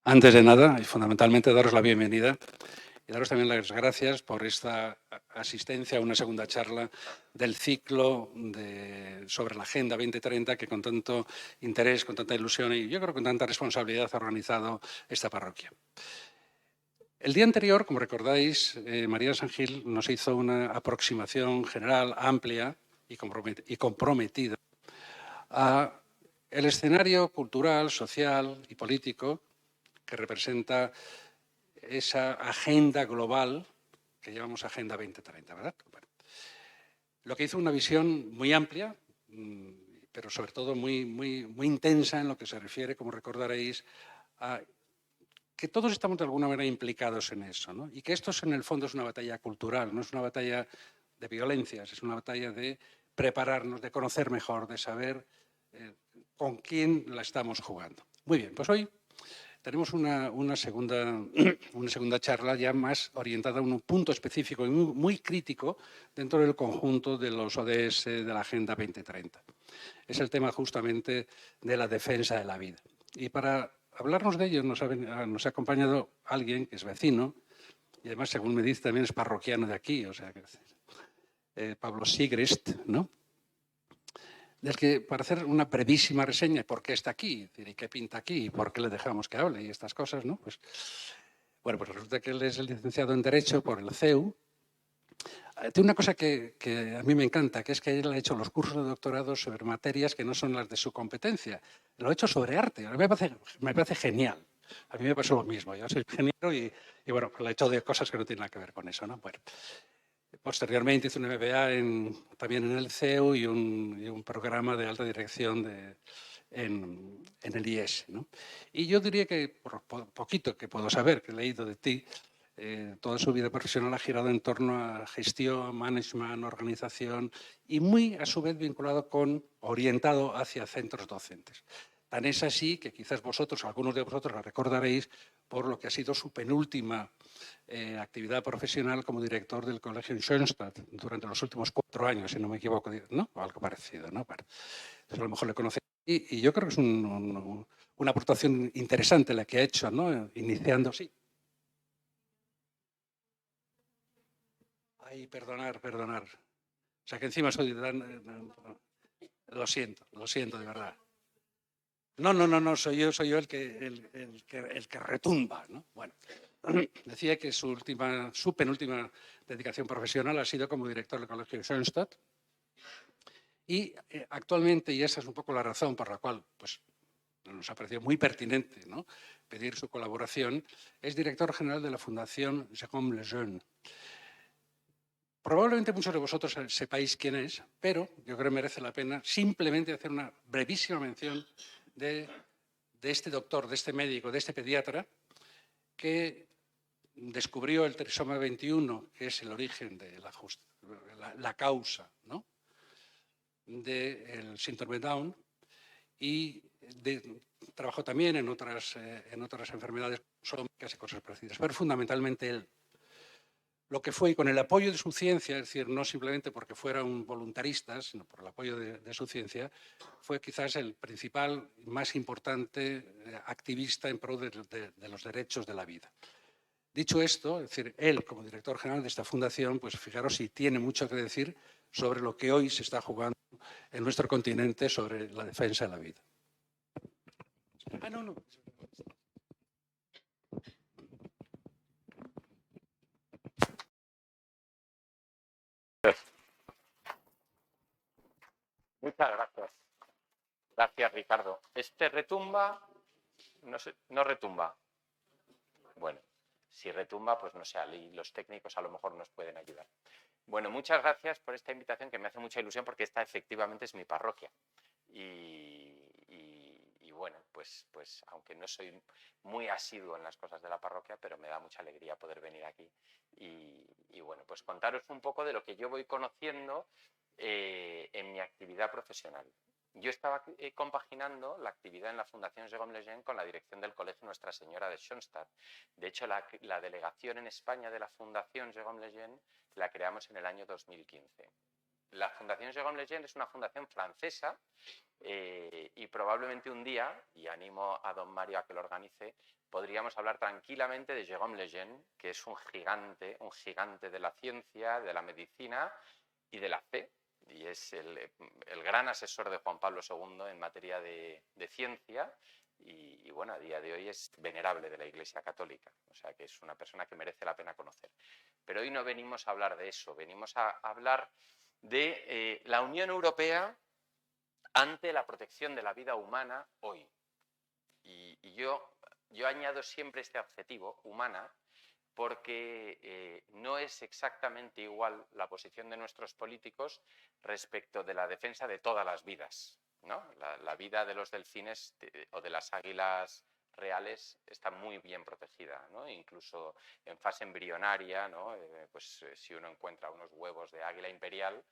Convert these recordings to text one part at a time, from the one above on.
Antes de nada, y fundamentalmente, daros la bienvenida y daros también las gracias por esta asistencia a una segunda charla del ciclo sobre la Agenda 2030 que con tanto interés, con tanta ilusión y yo creo con tanta responsabilidad ha organizado esta parroquia. El día anterior, como recordáis, María San Gil nos hizo una aproximación general, amplia y comprometida a el escenario cultural, social y político que representa esa agenda global que llamamos Agenda 2030, ¿verdad? Bueno, lo que hizo una visión muy amplia, pero sobre todo muy intensa en lo que se refiere, como recordaréis, a que todos estamos de alguna manera implicados en eso, ¿no? Y que esto en el fondo es una batalla cultural, no es una batalla de violencias, es una batalla de prepararnos, de conocer mejor, de saber con quién la estamos jugando. Muy bien, pues hoy tenemos una segunda charla ya más orientada a un punto específico y muy crítico dentro del conjunto de los ODS de la Agenda 2030. Es el tema justamente de la defensa de la vida. Y para hablarnos de ello nos ha acompañado alguien que es vecino y además, según me dice, también es parroquiano de aquí, o sea, Pablo Sigrist, ¿no? Del que, para hacer una brevísima reseña, ¿por qué está aquí? ¿Y qué pinta aquí? ¿Y por qué le dejamos que hable? Y estas cosas, ¿no? Pues, bueno, pues resulta que él es el licenciado en Derecho por el CEU. Tiene una cosa que a mí me encanta, que es que él ha hecho los cursos de doctorado sobre materias que no son las de su competencia. Lo ha hecho sobre arte. A mí me parece genial. A mí me pasó lo mismo. Yo soy ingeniero y bueno, lo he hecho de cosas que no tienen nada que ver con eso, ¿no? Bueno, posteriormente hice un MBA también en el CEU y un programa de alta dirección en el IES, ¿no? Y yo diría que, por poquito que puedo saber, que he leído de ti, toda su vida profesional ha girado en torno a gestión, management, organización y muy a su vez orientado hacia centros docentes. Tan es así que quizás algunos de vosotros la recordaréis por lo que ha sido su penúltima actividad profesional como director del colegio en Schoenstatt durante los últimos 4 años, si no me equivoco, ¿no? O algo parecido, ¿no? Bueno, entonces a lo mejor le conocéis. Y yo creo que es una aportación interesante la que ha hecho, ¿no? Iniciando, sí. Ay, perdonar. O sea, que encima soy... Lo siento, de verdad. No, soy yo el que retumba, ¿no? Bueno, decía que su penúltima dedicación profesional ha sido como director del colegio de Schoenstatt y actualmente, y esa es un poco la razón por la cual pues, nos ha parecido muy pertinente, ¿no?, pedir su colaboración, es director general de la Fundación Jérôme Lejeune. Probablemente muchos de vosotros sepáis quién es, pero yo creo que merece la pena simplemente hacer una brevísima mención de este doctor, de este médico, de este pediatra, que descubrió el trisoma 21, que es el origen de la causa, ¿no?, del síndrome de Down, y trabajó también en otras enfermedades somáticas y cosas parecidas, pero fundamentalmente él. Lo que fue, y con el apoyo de su ciencia, es decir, no simplemente porque fuera un voluntarista, sino por el apoyo de su ciencia, fue quizás el principal, más importante activista en pro de los derechos de la vida. Dicho esto, es decir, él como director general de esta fundación, pues fijaros si tiene mucho que decir sobre lo que hoy se está jugando en nuestro continente sobre la defensa de la vida. No. Muchas gracias. Gracias, Ricardo. ¿Este retumba? No retumba. Bueno, si retumba, pues no sé, los técnicos a lo mejor nos pueden ayudar. Bueno, muchas gracias por esta invitación que me hace mucha ilusión porque esta efectivamente es mi parroquia. Y bueno, pues aunque no soy muy asiduo en las cosas de la parroquia, pero me da mucha alegría poder venir aquí y bueno, pues contaros un poco de lo que yo voy conociendo en mi actividad profesional. Yo estaba compaginando la actividad en la Fundación Jérôme Lejeune con la dirección del Colegio Nuestra Señora de Schoenstatt. De hecho, la delegación en España de la Fundación Jérôme Lejeune la creamos en el año 2015. La Fundación Jérôme Lejeune es una fundación francesa y probablemente un día, y animo a don Mario a que lo organice, podríamos hablar tranquilamente de Jérôme Lejeune, que es un gigante de la ciencia, de la medicina y de la fe, y es el gran asesor de Juan Pablo II en materia de ciencia, y bueno, a día de hoy es venerable de la Iglesia Católica, o sea que es una persona que merece la pena conocer. Pero hoy no venimos a hablar de eso, venimos a hablar de la Unión Europea ante la protección de la vida humana hoy. Y yo añado siempre este adjetivo, humana, porque no es exactamente igual la posición de nuestros políticos respecto de la defensa de todas las vidas, ¿no? La vida de los delfines o de las águilas reales está muy bien protegida, ¿no? Incluso en fase embrionaria, ¿no? Pues si uno encuentra unos huevos de águila imperial,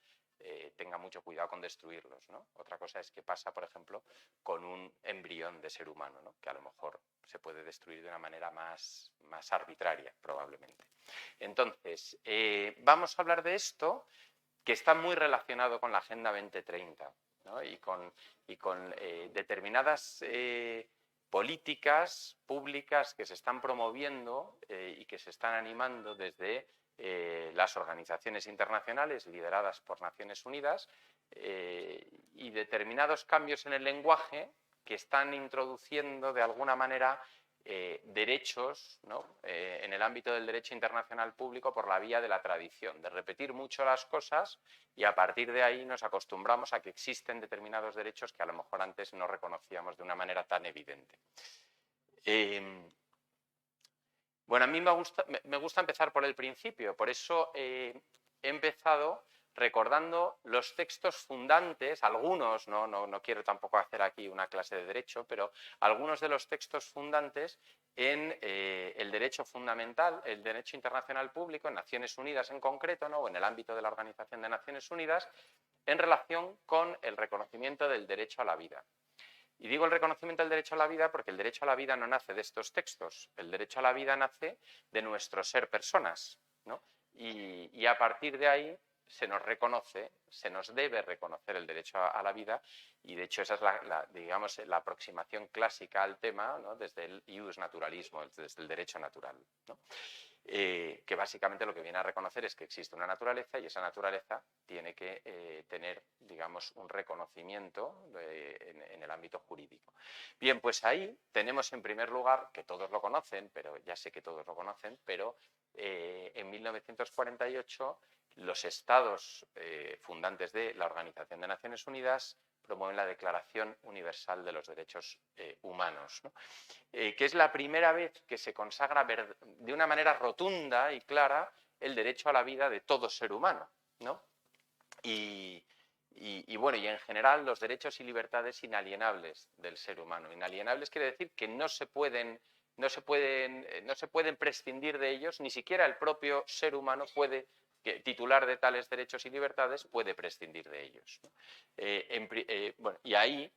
tenga mucho cuidado con destruirlos, ¿no? Otra cosa es que pasa, por ejemplo, con un embrión de ser humano, ¿no? Que a lo mejor se puede destruir de una manera más arbitraria, probablemente. Entonces, vamos a hablar de esto, que está muy relacionado con la Agenda 2030, ¿no? y con determinadas políticas públicas que se están promoviendo y que se están animando desde las organizaciones internacionales lideradas por Naciones Unidas y determinados cambios en el lenguaje que están introduciendo de alguna manera derechos, ¿no? En el ámbito del derecho internacional público por la vía de la tradición, de repetir mucho las cosas y a partir de ahí nos acostumbramos a que existen determinados derechos que a lo mejor antes no reconocíamos de una manera tan evidente. Bueno, a mí me gusta empezar por el principio, por eso he empezado recordando los textos fundantes, algunos, no quiero tampoco hacer aquí una clase de derecho, pero algunos de los textos fundantes en el derecho fundamental, el derecho internacional público, en Naciones Unidas en concreto, ¿no? O en el ámbito de la Organización de Naciones Unidas, en relación con el reconocimiento del derecho a la vida. Y digo el reconocimiento del derecho a la vida porque el derecho a la vida no nace de estos textos, el derecho a la vida nace de nuestro ser personas, ¿no? Y a partir de ahí se nos reconoce, se nos debe reconocer el derecho a la vida y de hecho esa es digamos, la aproximación clásica al tema, ¿no? Desde el ius naturalismo, desde el derecho natural, ¿no? Que básicamente lo que viene a reconocer es que existe una naturaleza y esa naturaleza tiene que tener, digamos, un reconocimiento en el ámbito jurídico. Bien, pues ahí tenemos en primer lugar, que todos lo conocen, pero ya sé que todos lo conocen, pero en 1948 los estados fundantes de la Organización de Naciones Unidas promueven la Declaración Universal de los Derechos Humanos, ¿no? Que es la primera vez que se consagra de una manera rotunda y clara el derecho a la vida de todo ser humano, ¿no? Y bueno, y en general los derechos y libertades inalienables del ser humano. Inalienables quiere decir que no se pueden prescindir de ellos, ni siquiera el propio ser humano puede, titular de tales derechos y libertades, puede prescindir de ellos, ¿no? Bueno, y ahí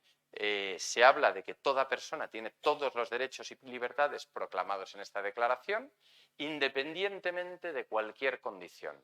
se habla de que toda persona tiene todos los derechos y libertades proclamados en esta declaración, independientemente de cualquier condición.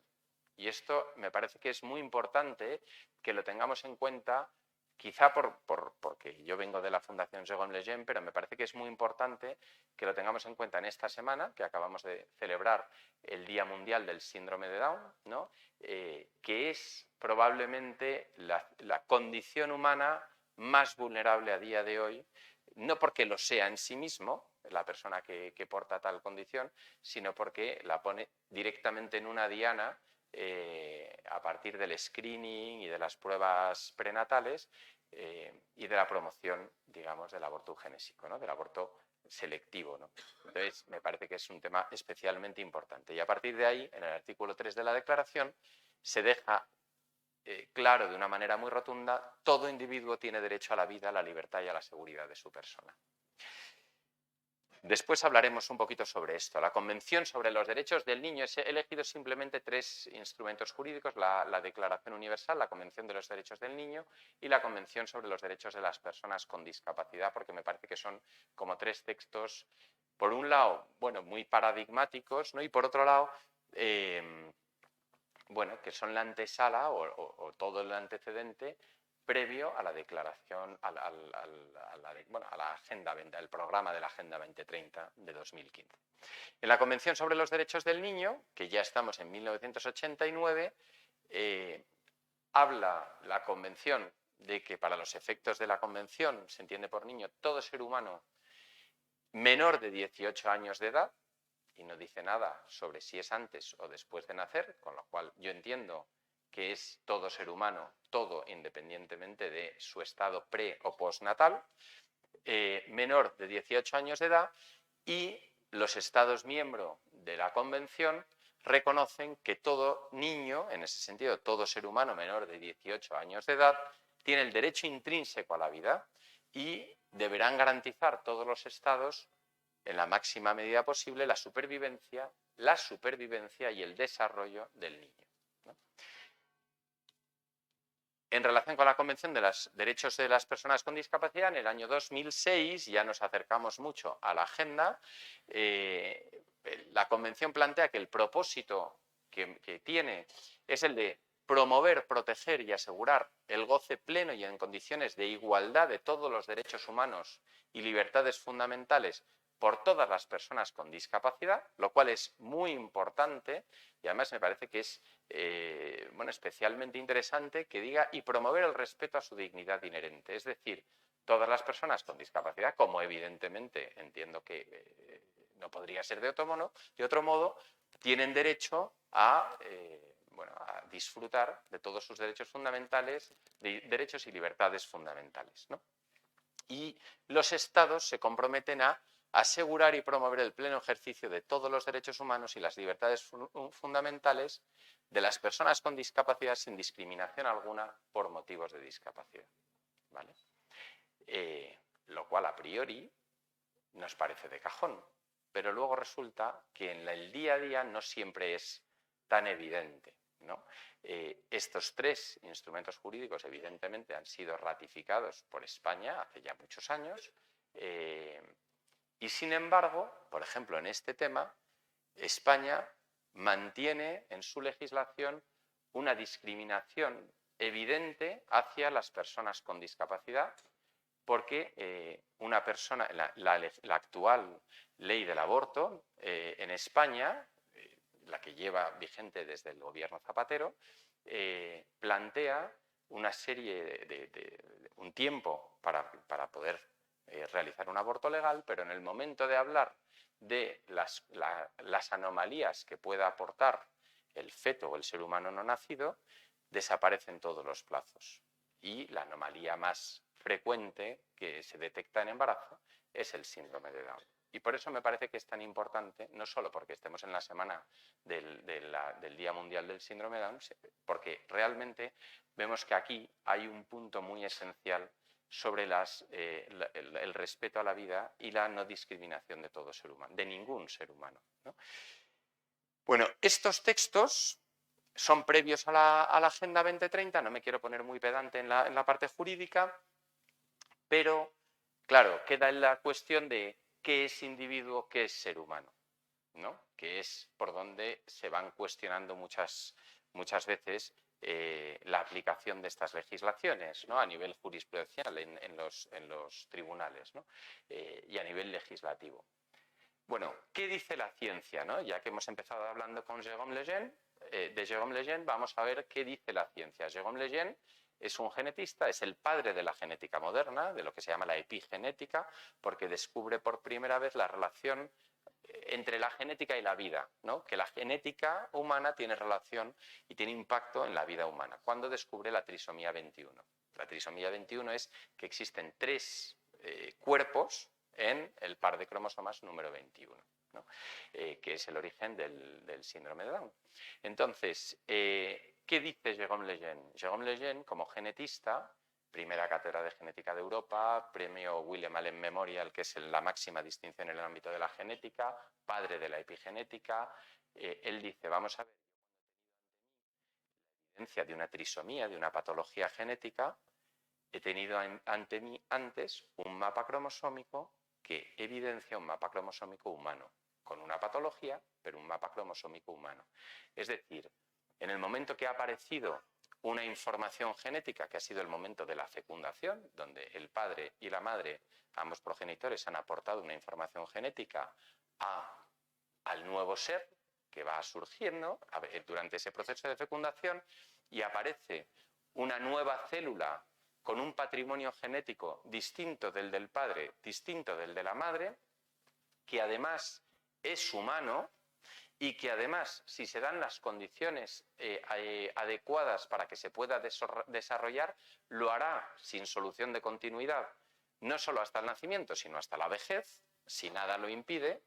Y esto me parece que es muy importante que lo tengamos en cuenta, quizá porque yo vengo de la Fundación Jérôme Lejeune, pero me parece que es muy importante que lo tengamos en cuenta en esta semana, que acabamos de celebrar el Día Mundial del Síndrome de Down, ¿no? Que es probablemente la condición humana más vulnerable a día de hoy, no porque lo sea en sí mismo, la persona que porta tal condición, sino porque la pone directamente en una diana a partir del screening y de las pruebas prenatales y de la promoción, digamos, del aborto eugenésico, ¿no? Del aborto selectivo, ¿no? Entonces, me parece que es un tema especialmente importante. Y a partir de ahí, en el artículo 3 de la Declaración, se deja claro de una manera muy rotunda: todo individuo tiene derecho a la vida, a la libertad y a la seguridad de su persona. Después hablaremos un poquito sobre esto. La Convención sobre los Derechos del Niño, he elegido simplemente 3 instrumentos jurídicos: la Declaración Universal, la Convención de los Derechos del Niño y la Convención sobre los Derechos de las Personas con Discapacidad, porque me parece que son como 3 textos, por un lado, bueno, muy paradigmáticos, ¿no? Y por otro lado, bueno, que son la antesala o todo el antecedente previo a la declaración, a la Agenda 20, el programa de la Agenda 2030 de 2015. En la Convención sobre los Derechos del Niño, que ya estamos en 1989, habla la Convención de que para los efectos de la Convención se entiende por niño todo ser humano menor de 18 años de edad, y no dice nada sobre si es antes o después de nacer, con lo cual yo entiendo que es todo ser humano, todo independientemente de su estado pre o postnatal, menor de 18 años de edad, y los Estados miembros de la Convención reconocen que todo niño, en ese sentido, todo ser humano menor de 18 años de edad, tiene el derecho intrínseco a la vida y deberán garantizar todos los Estados, en la máxima medida posible, la supervivencia y el desarrollo del niño, ¿no? En relación con la Convención de los Derechos de las Personas con Discapacidad, en el año 2006, ya nos acercamos mucho a la agenda, la Convención plantea que el propósito que tiene es el de promover, proteger y asegurar el goce pleno y en condiciones de igualdad de todos los derechos humanos y libertades fundamentales por todas las personas con discapacidad, lo cual es muy importante y además me parece que es especialmente interesante que diga y promover el respeto a su dignidad inherente. Es decir, todas las personas con discapacidad, como evidentemente entiendo que no podría ser de otro modo, tienen derecho a disfrutar de todos sus derechos fundamentales, de derechos y libertades fundamentales, ¿no? Y los Estados se comprometen a asegurar y promover el pleno ejercicio de todos los derechos humanos y las libertades fundamentales de las personas con discapacidad sin discriminación alguna por motivos de discapacidad, ¿vale? Lo cual a priori nos parece de cajón, pero luego resulta que en el día a día no siempre es tan evidente, ¿no? Estos tres instrumentos jurídicos evidentemente han sido ratificados por España hace ya muchos años y sin embargo, por ejemplo, en este tema, España mantiene en su legislación una discriminación evidente hacia las personas con discapacidad porque una persona, la actual ley del aborto en España, la que lleva vigente desde el gobierno Zapatero, plantea una serie un tiempo para poder realizar un aborto legal, pero en el momento de hablar de las anomalías que pueda aportar el feto o el ser humano no nacido, desaparecen todos los plazos. Y la anomalía más frecuente que se detecta en embarazo es el síndrome de Down. Y por eso me parece que es tan importante, no solo porque estemos en la semana del Día Mundial del Síndrome de Down, porque realmente vemos que aquí hay un punto muy esencial sobre el respeto a la vida y la no discriminación de todo ser humano, de ningún ser humano, ¿no? Bueno, estos textos son previos a la Agenda 2030, no me quiero poner muy pedante en la parte jurídica, pero claro, queda en la cuestión de qué es individuo, qué es ser humano, ¿no? Que es por donde se van cuestionando muchas veces la aplicación de estas legislaciones, ¿no? A nivel jurisprudencial en los tribunales, ¿no? Y a nivel legislativo. Bueno, ¿qué dice la ciencia, ¿no? Ya que hemos empezado hablando con Jérôme Lejeune, de Jérôme Lejeune, vamos a ver qué dice la ciencia. Jérôme Lejeune es un genetista, es el padre de la genética moderna, de lo que se llama la epigenética, porque descubre por primera vez la relación entre la genética y la vida, ¿no? Que la genética humana tiene relación y tiene impacto en la vida humana, cuando descubre la trisomía 21. La trisomía 21 es que existen tres cuerpos en el par de cromosomas número 21, ¿no? Que es el origen del síndrome de Down. Entonces, ¿qué dice Jérôme Lejeune? Jérôme Lejeune, como genetista, primera cátedra de genética de Europa, premio William Allen Memorial, que es la máxima distinción en el ámbito de la genética, padre de la epigenética, él dice, vamos a ver, la evidencia de una trisomía, de una patología genética, he tenido ante mí antes un mapa cromosómico que evidencia un mapa cromosómico humano, con una patología, pero un mapa cromosómico humano. Es decir, En el momento que ha aparecido una información genética, que ha sido el momento de la fecundación, donde el padre y la madre, ambos progenitores, han aportado una información genética al nuevo ser que va surgiendo durante ese proceso de fecundación, y aparece una nueva célula con un patrimonio genético distinto del del padre, distinto del de la madre, que además es humano y que además, si se dan las condiciones adecuadas para que se pueda desarrollar, lo hará sin solución de continuidad, no solo hasta el nacimiento, sino hasta la vejez, si nada lo impide.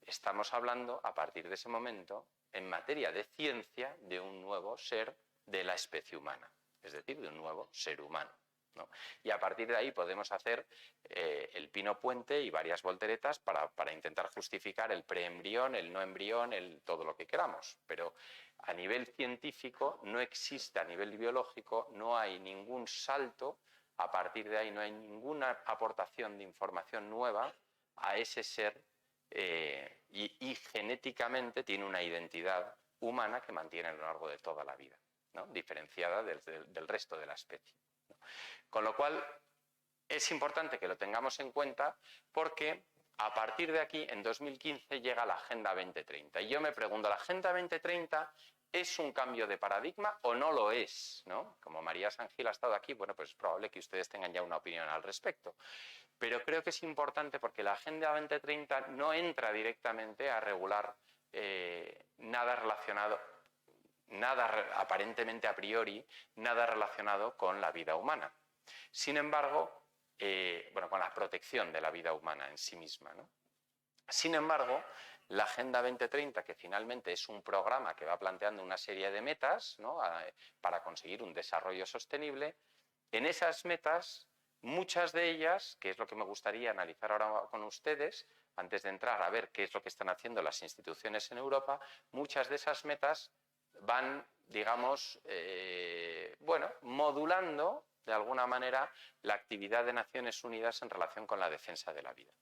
Estamos hablando, a partir de ese momento, en materia de ciencia, de un nuevo ser de la especie humana, es decir, de un nuevo ser humano, ¿no? Y a partir de ahí podemos hacer el pino puente y varias volteretas para intentar justificar el preembrión, el no embrión, todo lo que queramos. Pero a nivel científico no existe, a nivel biológico no hay ningún salto, a partir de ahí no hay ninguna aportación de información nueva a ese ser, y genéticamente tiene una identidad humana que mantiene a lo largo de toda la vida, ¿no? Diferenciada del resto de la especie, ¿no? Con lo cual es importante que lo tengamos en cuenta, porque a partir de aquí, en 2015, llega la Agenda 2030. Y yo me pregunto, ¿la Agenda 2030 es un cambio de paradigma o no lo es, ¿no? Como María San Gil ha estado aquí, bueno, pues es probable que ustedes tengan ya una opinión al respecto. Pero creo que es importante porque la Agenda 2030 no entra directamente a regular nada relacionado, aparentemente a priori, nada relacionado con la vida humana. Sin embargo, con la protección de la vida humana en sí misma, ¿no? Sin embargo, la Agenda 2030, que finalmente es un programa que va planteando una serie de metas, ¿no?, para conseguir un desarrollo sostenible, en esas metas, muchas de ellas, que es lo que me gustaría analizar ahora con ustedes, antes de entrar a ver qué es lo que están haciendo las instituciones en Europa, muchas de esas metas van, digamos, modulando de alguna manera la actividad de Naciones Unidas en relación con la defensa de la vida.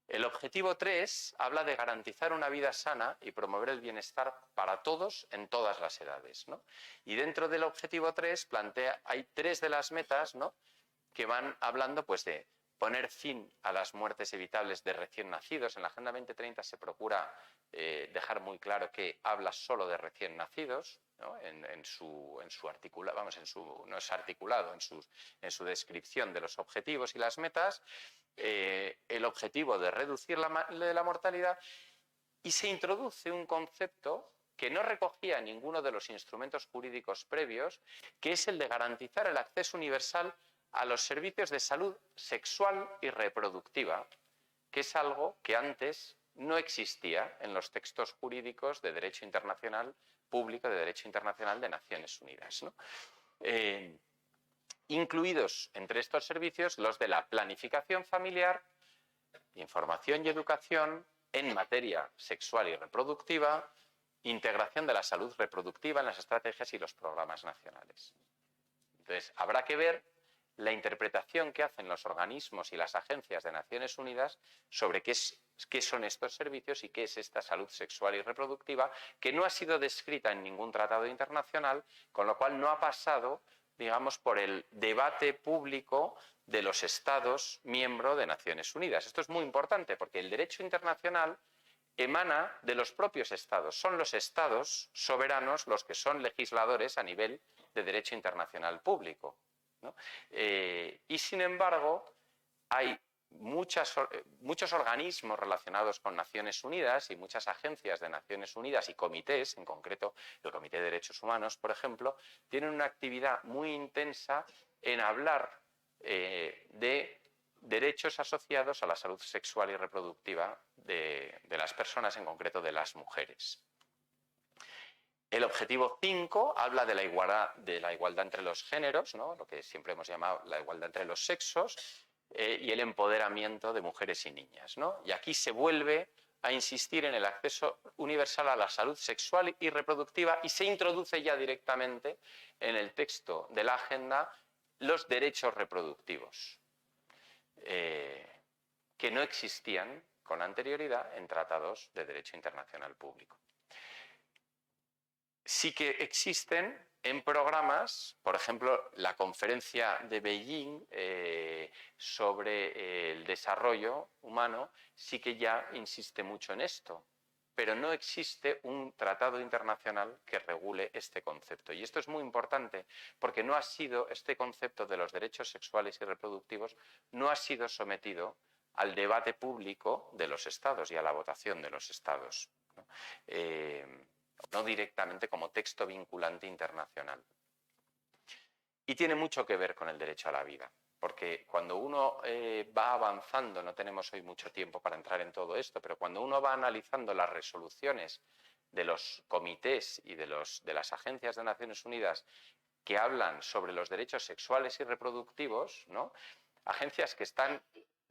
El objetivo 3 habla de garantizar una vida sana y promover el bienestar para todos en todas las edades, ¿no? Y dentro del objetivo 3 hay 3 de las metas, ¿no?, que van hablando, pues, de poner fin a las muertes evitables de recién nacidos. En la Agenda 2030 se procura dejar muy claro que habla solo de recién nacidos, ¿no?, en su descripción de los objetivos y las metas, el objetivo de reducir la mortalidad, y se introduce un concepto que no recogía ninguno de los instrumentos jurídicos previos, que es el de garantizar el acceso universal a los servicios de salud sexual y reproductiva, que es algo que antes no existía en los textos jurídicos de derecho internacional público, de derecho internacional de Naciones Unidas, ¿no? Incluidos entre estos servicios los de la planificación familiar, información y educación en materia sexual y reproductiva, integración de la salud reproductiva en las estrategias y los programas nacionales. Entonces, habrá que ver la interpretación que hacen los organismos y las agencias de Naciones Unidas sobre qué son estos servicios y qué es esta salud sexual y reproductiva, que no ha sido descrita en ningún tratado internacional, con lo cual no ha pasado, digamos, por el debate público de los Estados miembros de Naciones Unidas. Esto es muy importante porque el derecho internacional emana de los propios Estados. Son los Estados soberanos los que son legisladores a nivel de derecho internacional público, ¿no? Y sin embargo, hay muchos organismos relacionados con Naciones Unidas y muchas agencias de Naciones Unidas y comités, en concreto el Comité de Derechos Humanos, por ejemplo, tienen una actividad muy intensa en hablar de derechos asociados a la salud sexual y reproductiva de las personas, en concreto de las mujeres. El objetivo 5 habla de la igualdad entre los géneros, ¿no?, lo que siempre hemos llamado la igualdad entre los sexos, y el empoderamiento de mujeres y niñas, ¿no? Y aquí se vuelve a insistir en el acceso universal a la salud sexual y reproductiva, y se introduce ya directamente en el texto de la agenda los derechos reproductivos, que no existían con anterioridad en tratados de derecho internacional público. sí que existen en programas, por ejemplo, la conferencia de Beijing sobre el desarrollo humano, sí que ya insiste mucho en esto, pero no existe un tratado internacional que regule este concepto. Y esto es muy importante porque no ha sido, este concepto de los derechos sexuales y reproductivos no ha sido sometido al debate público de los estados y a la votación de los estados, ¿no? No directamente como texto vinculante internacional. Y tiene mucho que ver con el derecho a la vida, porque cuando uno va avanzando, no tenemos hoy mucho tiempo para entrar en todo esto, pero cuando uno va analizando las resoluciones de los comités y de las agencias de Naciones Unidas que hablan sobre los derechos sexuales y reproductivos, ¿no? Agencias que están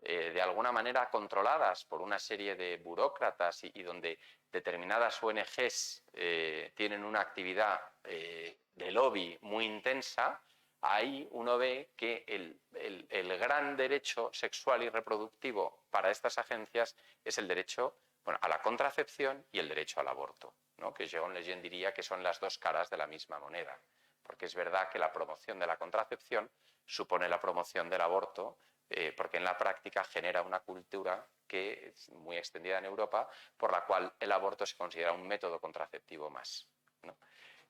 de alguna manera controladas por una serie de burócratas y donde determinadas ONGs tienen una actividad de lobby muy intensa, ahí uno ve que el gran derecho sexual y reproductivo para estas agencias es el derecho, bueno, a la contracepción y el derecho al aborto, ¿no? Que Jérôme Lejeune diría que son las dos caras de la misma moneda, porque es verdad que la promoción de la contracepción supone la promoción del aborto, porque en la práctica genera una cultura que es muy extendida en Europa, por la cual el aborto se considera un método contraceptivo más, ¿no?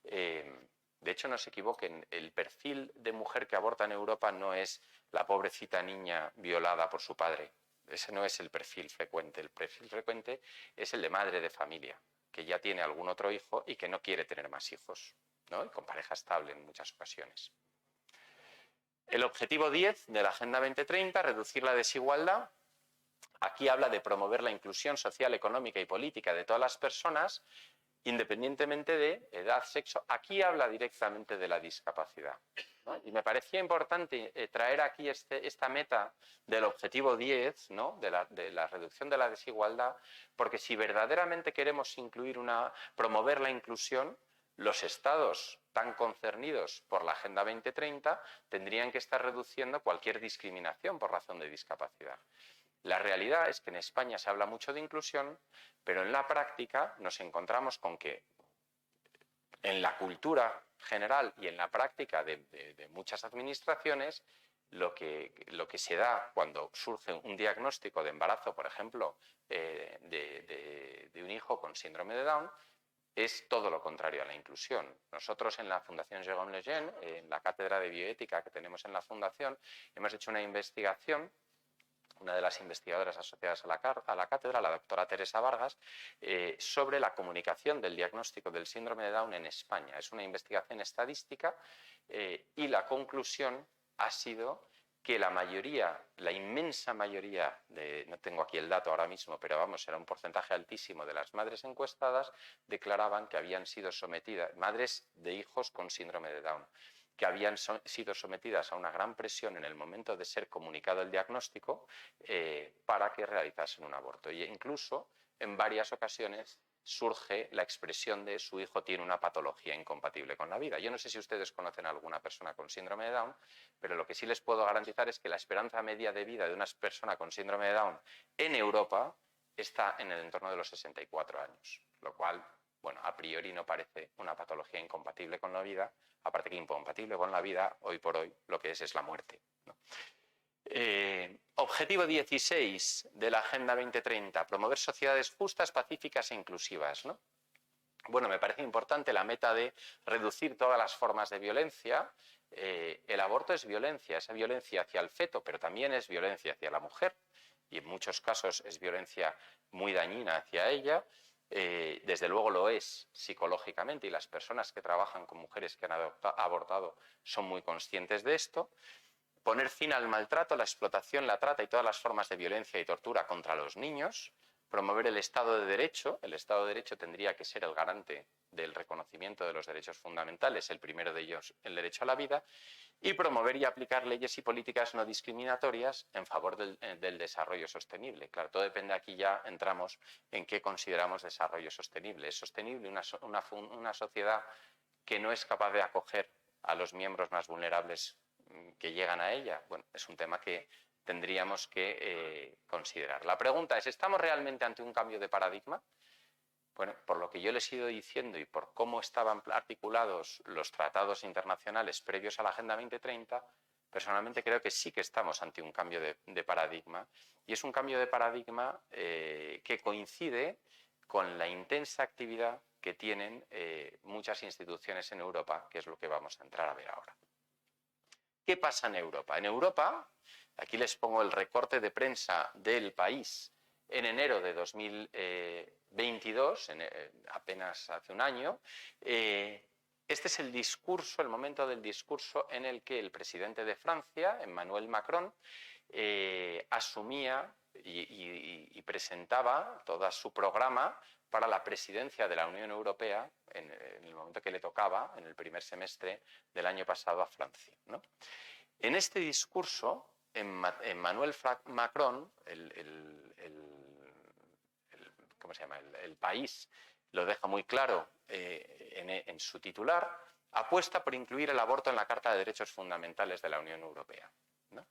De hecho, no se equivoquen, el perfil de mujer que aborta en Europa no es la pobrecita niña violada por su padre. Ese no es el perfil frecuente. El perfil frecuente es el de madre de familia, que ya tiene algún otro hijo y que no quiere tener más hijos, ¿no? Y con pareja estable en muchas ocasiones. El objetivo 10 de la Agenda 2030, reducir la desigualdad. Aquí habla de promover la inclusión social, económica y política de todas las personas, independientemente de edad, sexo. Aquí habla directamente de la discapacidad, ¿no? Y me parecía importante traer aquí esta meta del objetivo 10, ¿no? de la reducción de la desigualdad, porque si verdaderamente queremos promover la inclusión, los estados tan concernidos por la Agenda 2030 tendrían que estar reduciendo cualquier discriminación por razón de discapacidad. La realidad es que en España se habla mucho de inclusión, pero en la práctica nos encontramos con que en la cultura general y en la práctica de muchas administraciones, lo que se da cuando surge un diagnóstico de embarazo, por ejemplo, de un hijo con síndrome de Down, es todo lo contrario a la inclusión. Nosotros en la Fundación Jérôme Lejeune, en la cátedra de bioética que tenemos en la Fundación, hemos hecho una investigación. Una de las investigadoras asociadas a la cátedra, la doctora Teresa Vargas, sobre la comunicación del diagnóstico del síndrome de Down en España. Es una investigación estadística y la conclusión ha sido que la inmensa mayoría no tengo aquí el dato ahora mismo, pero vamos, era un porcentaje altísimo de las madres encuestadas, declaraban que habían sido sometidas, madres de hijos con síndrome de Down, que habían sido sometidas a una gran presión en el momento de ser comunicado el diagnóstico para que realizasen un aborto. E incluso en varias ocasiones surge la expresión de su hijo tiene una patología incompatible con la vida. Yo no sé si ustedes conocen a alguna persona con síndrome de Down, pero lo que sí les puedo garantizar es que la esperanza media de vida de una persona con síndrome de Down en Europa está en el entorno de los 64 años, lo cual, bueno, a priori no parece una patología incompatible con la vida, aparte que incompatible con la vida, hoy por hoy, lo que es la muerte, ¿no? Objetivo 16 de la Agenda 2030, promover sociedades justas, pacíficas e inclusivas, ¿no? Bueno, me parece importante la meta de reducir todas las formas de violencia. El aborto es violencia hacia el feto, pero también es violencia hacia la mujer y en muchos casos es violencia muy dañina hacia ella. Desde luego lo es psicológicamente y las personas que trabajan con mujeres que han abortado son muy conscientes de esto. Poner fin al maltrato, la explotación, la trata y todas las formas de violencia y tortura contra los niños. Promover el Estado de Derecho. El Estado de Derecho tendría que ser el garante del reconocimiento de los derechos fundamentales, el primero de ellos el derecho a la vida, y promover y aplicar leyes y políticas no discriminatorias en favor del desarrollo sostenible. Claro, todo depende, aquí ya entramos en qué consideramos desarrollo sostenible. ¿Es sostenible una sociedad que no es capaz de acoger a los miembros más vulnerables que llegan a ella? Bueno, es un tema que tendríamos que considerar. La pregunta es, ¿estamos realmente ante un cambio de paradigma? Bueno, por lo que yo les he ido diciendo y por cómo estaban articulados los tratados internacionales previos a la Agenda 2030, personalmente creo que sí que estamos ante un cambio de paradigma, y es un cambio de paradigma que coincide con la intensa actividad que tienen muchas instituciones en Europa, que es lo que vamos a entrar a ver ahora. ¿Qué pasa en Europa? En Europa, aquí les pongo el recorte de prensa del País en enero de 2022, apenas hace un año. Este es el discurso, el momento del discurso en el que el presidente de Francia, Emmanuel Macron, asumía y presentaba todo su programa para la presidencia de la Unión Europea en el momento que le tocaba, en el primer semestre del año pasado a Francia, ¿no? En este discurso, Emmanuel Macron, ¿cómo se llama? El País lo deja muy claro en su titular, apuesta por incluir el aborto en la Carta de Derechos Fundamentales de la Unión Europea, ¿no?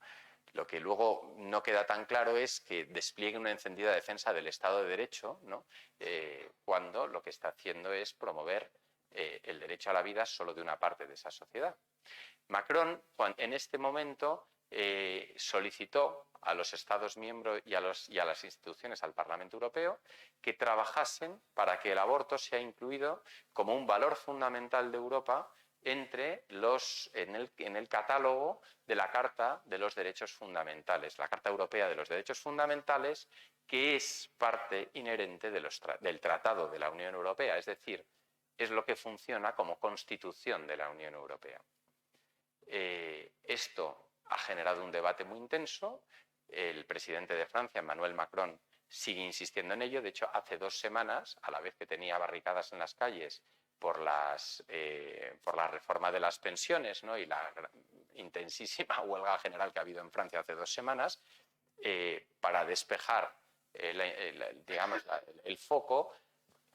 Lo que luego no queda tan claro es que despliegue una encendida defensa del Estado de Derecho, ¿no? Cuando lo que está haciendo es promover el derecho a la vida solo de una parte de esa sociedad. Macron, en este momento, solicitó a los Estados miembros y a las instituciones, al Parlamento Europeo, que trabajasen para que el aborto sea incluido como un valor fundamental de Europa en el catálogo de la Carta de los Derechos Fundamentales, la Carta Europea de los Derechos Fundamentales, que es parte inherente del Tratado de la Unión Europea, es decir, es lo que funciona como Constitución de la Unión Europea. Esto ha generado un debate muy intenso. El presidente de Francia, Emmanuel Macron, sigue insistiendo en ello. De hecho, hace 2 semanas, a la vez que tenía barricadas en las calles por la reforma de las pensiones, ¿no? Y la intensísima huelga general que ha habido en Francia hace 2 semanas, para despejar el foco,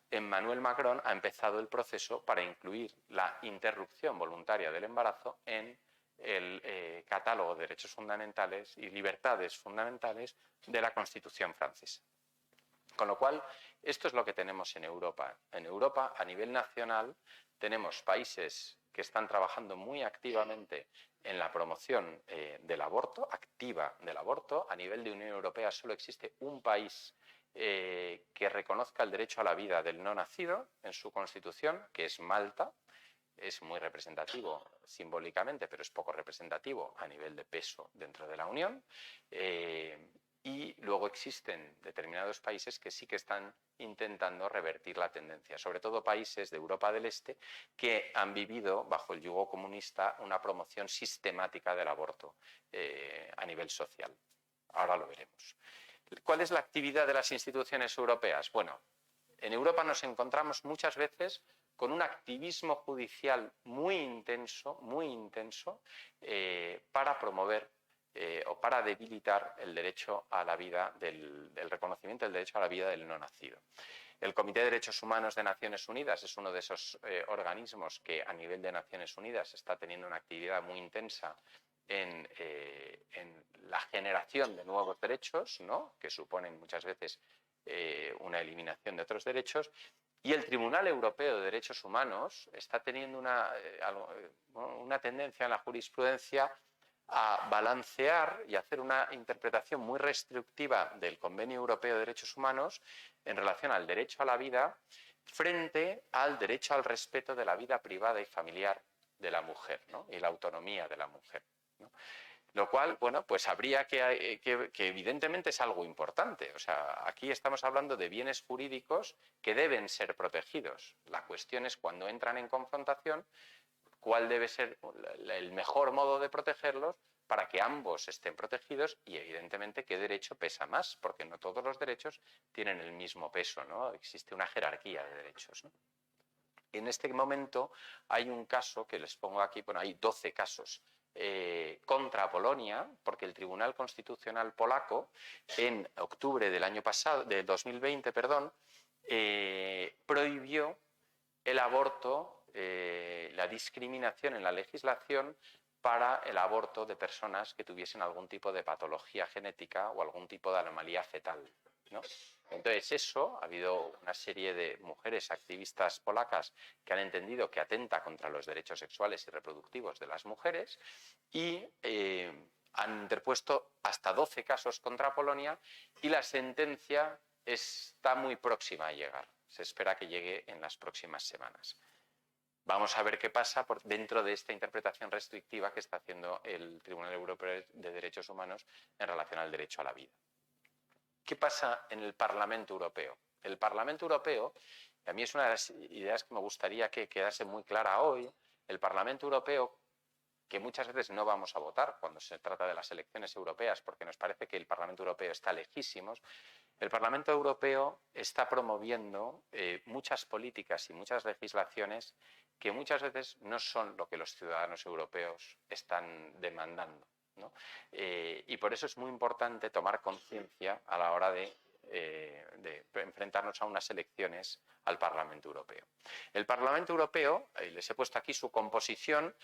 Emmanuel Macron ha empezado el proceso para incluir la interrupción voluntaria del embarazo en el catálogo de derechos fundamentales y libertades fundamentales de la Constitución francesa. Con lo cual, esto es lo que tenemos en Europa. En Europa, a nivel nacional, tenemos países que están trabajando muy activamente en la promoción del aborto, activa del aborto. A nivel de Unión Europea solo existe un país que reconozca el derecho a la vida del no nacido en su Constitución, que es Malta. Es muy representativo simbólicamente, pero es poco representativo a nivel de peso dentro de la Unión. Y luego existen determinados países que sí que están intentando revertir la tendencia, sobre todo países de Europa del Este que han vivido bajo el yugo comunista una promoción sistemática del aborto a nivel social. Ahora lo veremos. ¿Cuál es la actividad de las instituciones europeas? Bueno, en Europa nos encontramos muchas veces con un activismo judicial muy intenso para promover o para debilitar el derecho a la vida, el reconocimiento del derecho a la vida del no nacido. El Comité de Derechos Humanos de Naciones Unidas es uno de esos organismos que a nivel de Naciones Unidas está teniendo una actividad muy intensa en la generación de nuevos derechos, ¿no? Que suponen muchas veces una eliminación de otros derechos. Y el Tribunal Europeo de Derechos Humanos está teniendo una tendencia en la jurisprudencia a balancear y hacer una interpretación muy restrictiva del Convenio Europeo de Derechos Humanos en relación al derecho a la vida frente al derecho al respeto de la vida privada y familiar de la mujer, ¿no? Y la autonomía de la mujer, ¿no? Lo cual, bueno, pues habría que evidentemente es algo importante. O sea, aquí estamos hablando de bienes jurídicos que deben ser protegidos. La cuestión es cuando entran en confrontación, cuál debe ser el mejor modo de protegerlos para que ambos estén protegidos y, evidentemente, qué derecho pesa más, porque no todos los derechos tienen el mismo peso, ¿no? Existe una jerarquía de derechos, ¿no? En este momento hay un caso que les pongo aquí, bueno, hay 12 casos contra Polonia, porque el Tribunal Constitucional polaco en octubre del año pasado, de 2020, prohibió el aborto, la discriminación en la legislación para el aborto de personas que tuviesen algún tipo de patología genética o algún tipo de anomalía fetal, ¿no? Entonces eso, ha habido una serie de mujeres activistas polacas que han entendido que atenta contra los derechos sexuales y reproductivos de las mujeres y han interpuesto hasta 12 casos contra Polonia y la sentencia está muy próxima a llegar. Se espera que llegue en las próximas semanas. Vamos a ver qué pasa dentro de esta interpretación restrictiva que está haciendo el Tribunal Europeo de Derechos Humanos en relación al derecho a la vida. ¿Qué pasa en el Parlamento Europeo? El Parlamento Europeo, y a mí es una de las ideas que me gustaría que quedase muy clara hoy, el Parlamento Europeo, que muchas veces no vamos a votar cuando se trata de las elecciones europeas, porque nos parece que el Parlamento Europeo está lejísimos, el Parlamento Europeo está promoviendo muchas políticas y muchas legislaciones que muchas veces no son lo que los ciudadanos europeos están demandando, ¿no? Y por eso es muy importante tomar conciencia a la hora de enfrentarnos a unas elecciones al Parlamento Europeo. El Parlamento Europeo, les he puesto aquí su composición,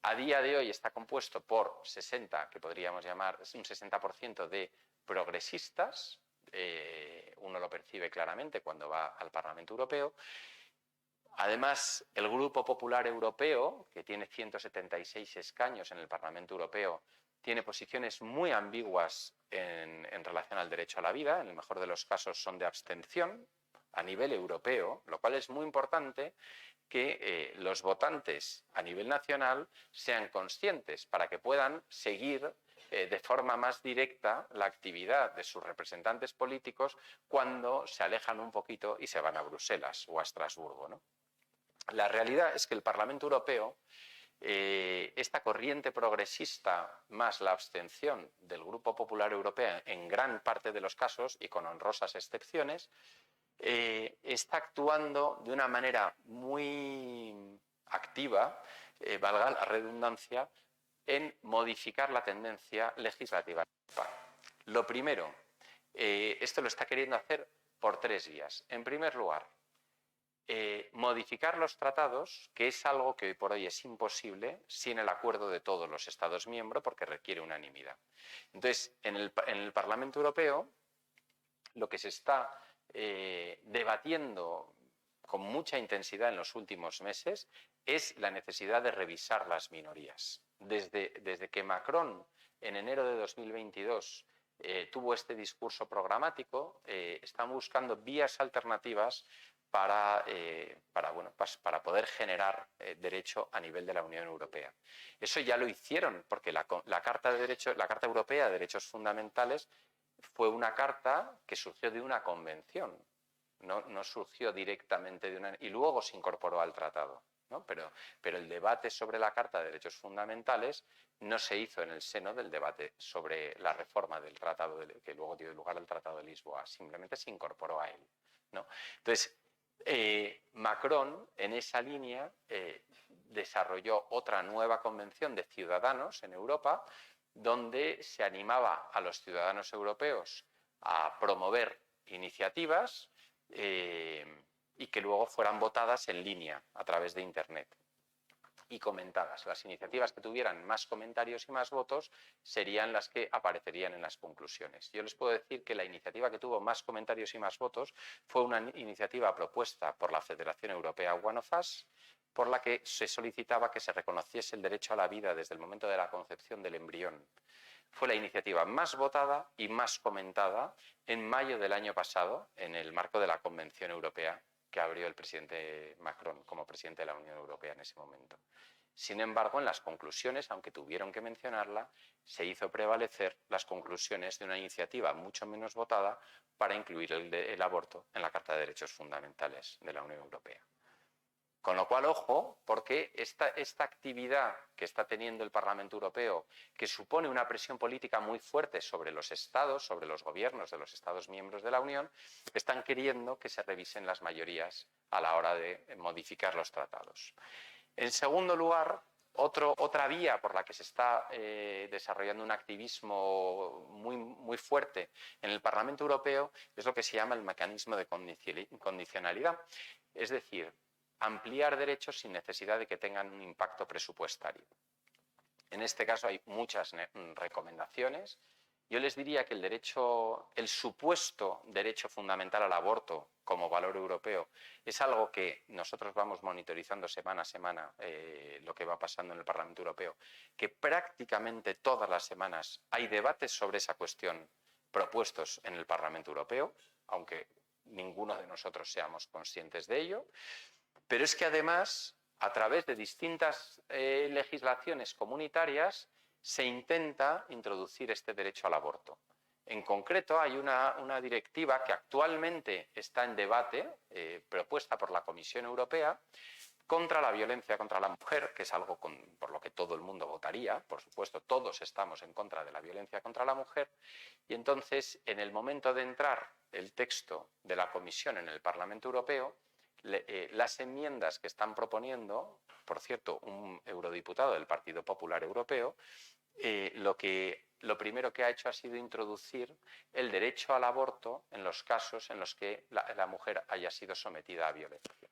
a día de hoy está compuesto por 60, que podríamos llamar un 60% de progresistas, uno lo percibe claramente cuando va al Parlamento Europeo. Además, el Grupo Popular Europeo, que tiene 176 escaños en el Parlamento Europeo, tiene posiciones muy ambiguas en relación al derecho a la vida. En el mejor de los casos son de abstención a nivel europeo, lo cual es muy importante que los votantes a nivel nacional sean conscientes para que puedan seguir de forma más directa la actividad de sus representantes políticos cuando se alejan un poquito y se van a Bruselas o a Estrasburgo, ¿no? La realidad es que el Parlamento Europeo, esta corriente progresista más la abstención del Grupo Popular Europeo en gran parte de los casos y con honrosas excepciones, está actuando de una manera muy activa, valga la redundancia, en modificar la tendencia legislativa. Lo primero, esto lo está queriendo hacer por 3 vías. En primer lugar, modificar los tratados, que es algo que hoy por hoy es imposible sin el acuerdo de todos los Estados miembros porque requiere unanimidad. Entonces, en el Parlamento Europeo, lo que se está debatiendo con mucha intensidad en los últimos meses es la necesidad de revisar las minorías. Desde que Macron en enero de 2022 tuvo este discurso programático, están buscando vías alternativas para poder generar derecho a nivel de la Unión Europea. Eso ya lo hicieron porque la Carta Europea de Derechos Fundamentales fue una carta que surgió de una convención, no surgió directamente de una... y luego se incorporó al tratado, ¿no? Pero el debate sobre la Carta de Derechos Fundamentales no se hizo en el seno del debate sobre la reforma del tratado que luego dio lugar al Tratado de Lisboa, simplemente se incorporó a él, ¿no? Entonces, Macron en esa línea desarrolló otra nueva convención de ciudadanos en Europa donde se animaba a los ciudadanos europeos a promover iniciativas y que luego fueran votadas en línea a través de Internet y comentadas. Las iniciativas que tuvieran más comentarios y más votos serían las que aparecerían en las conclusiones. Yo les puedo decir que la iniciativa que tuvo más comentarios y más votos fue una iniciativa propuesta por la Federación Europea One of Us, por la que se solicitaba que se reconociese el derecho a la vida desde el momento de la concepción del embrión. Fue la iniciativa más votada y más comentada en mayo del año pasado, en el marco de la Convención Europea que abrió el presidente Macron como presidente de la Unión Europea en ese momento. Sin embargo, en las conclusiones, aunque tuvieron que mencionarla, se hizo prevalecer las conclusiones de una iniciativa mucho menos votada para incluir el aborto en la Carta de Derechos Fundamentales de la Unión Europea. Con lo cual, ojo, porque esta actividad que está teniendo el Parlamento Europeo, que supone una presión política muy fuerte sobre los estados, sobre los gobiernos de los estados miembros de la Unión, están queriendo que se revisen las mayorías a la hora de modificar los tratados. En segundo lugar, otra vía por la que se está desarrollando un activismo muy fuerte en el Parlamento Europeo es lo que se llama el mecanismo de condicionalidad. Es decir, ampliar derechos sin necesidad de que tengan un impacto presupuestario. En este caso hay muchas recomendaciones yo les diría que el supuesto derecho fundamental al aborto como valor europeo es algo que nosotros vamos monitorizando semana a semana, lo que va pasando en el Parlamento Europeo, que prácticamente todas las semanas hay debates sobre esa cuestión propuestos en el Parlamento Europeo, aunque ninguno de nosotros seamos conscientes de ello, pero es que además, a través de distintas legislaciones comunitarias, se intenta introducir este derecho al aborto. En concreto, hay una directiva que actualmente está en debate, propuesta por la Comisión Europea, contra la violencia contra la mujer, que es algo por lo que todo el mundo votaría. Por supuesto, todos estamos en contra de la violencia contra la mujer. Y entonces, en el momento de entrar el texto de la Comisión en el Parlamento Europeo, las enmiendas que están proponiendo, por cierto, un eurodiputado del Partido Popular Europeo, lo primero que ha hecho ha sido introducir el derecho al aborto en los casos en los que la mujer haya sido sometida a violencia,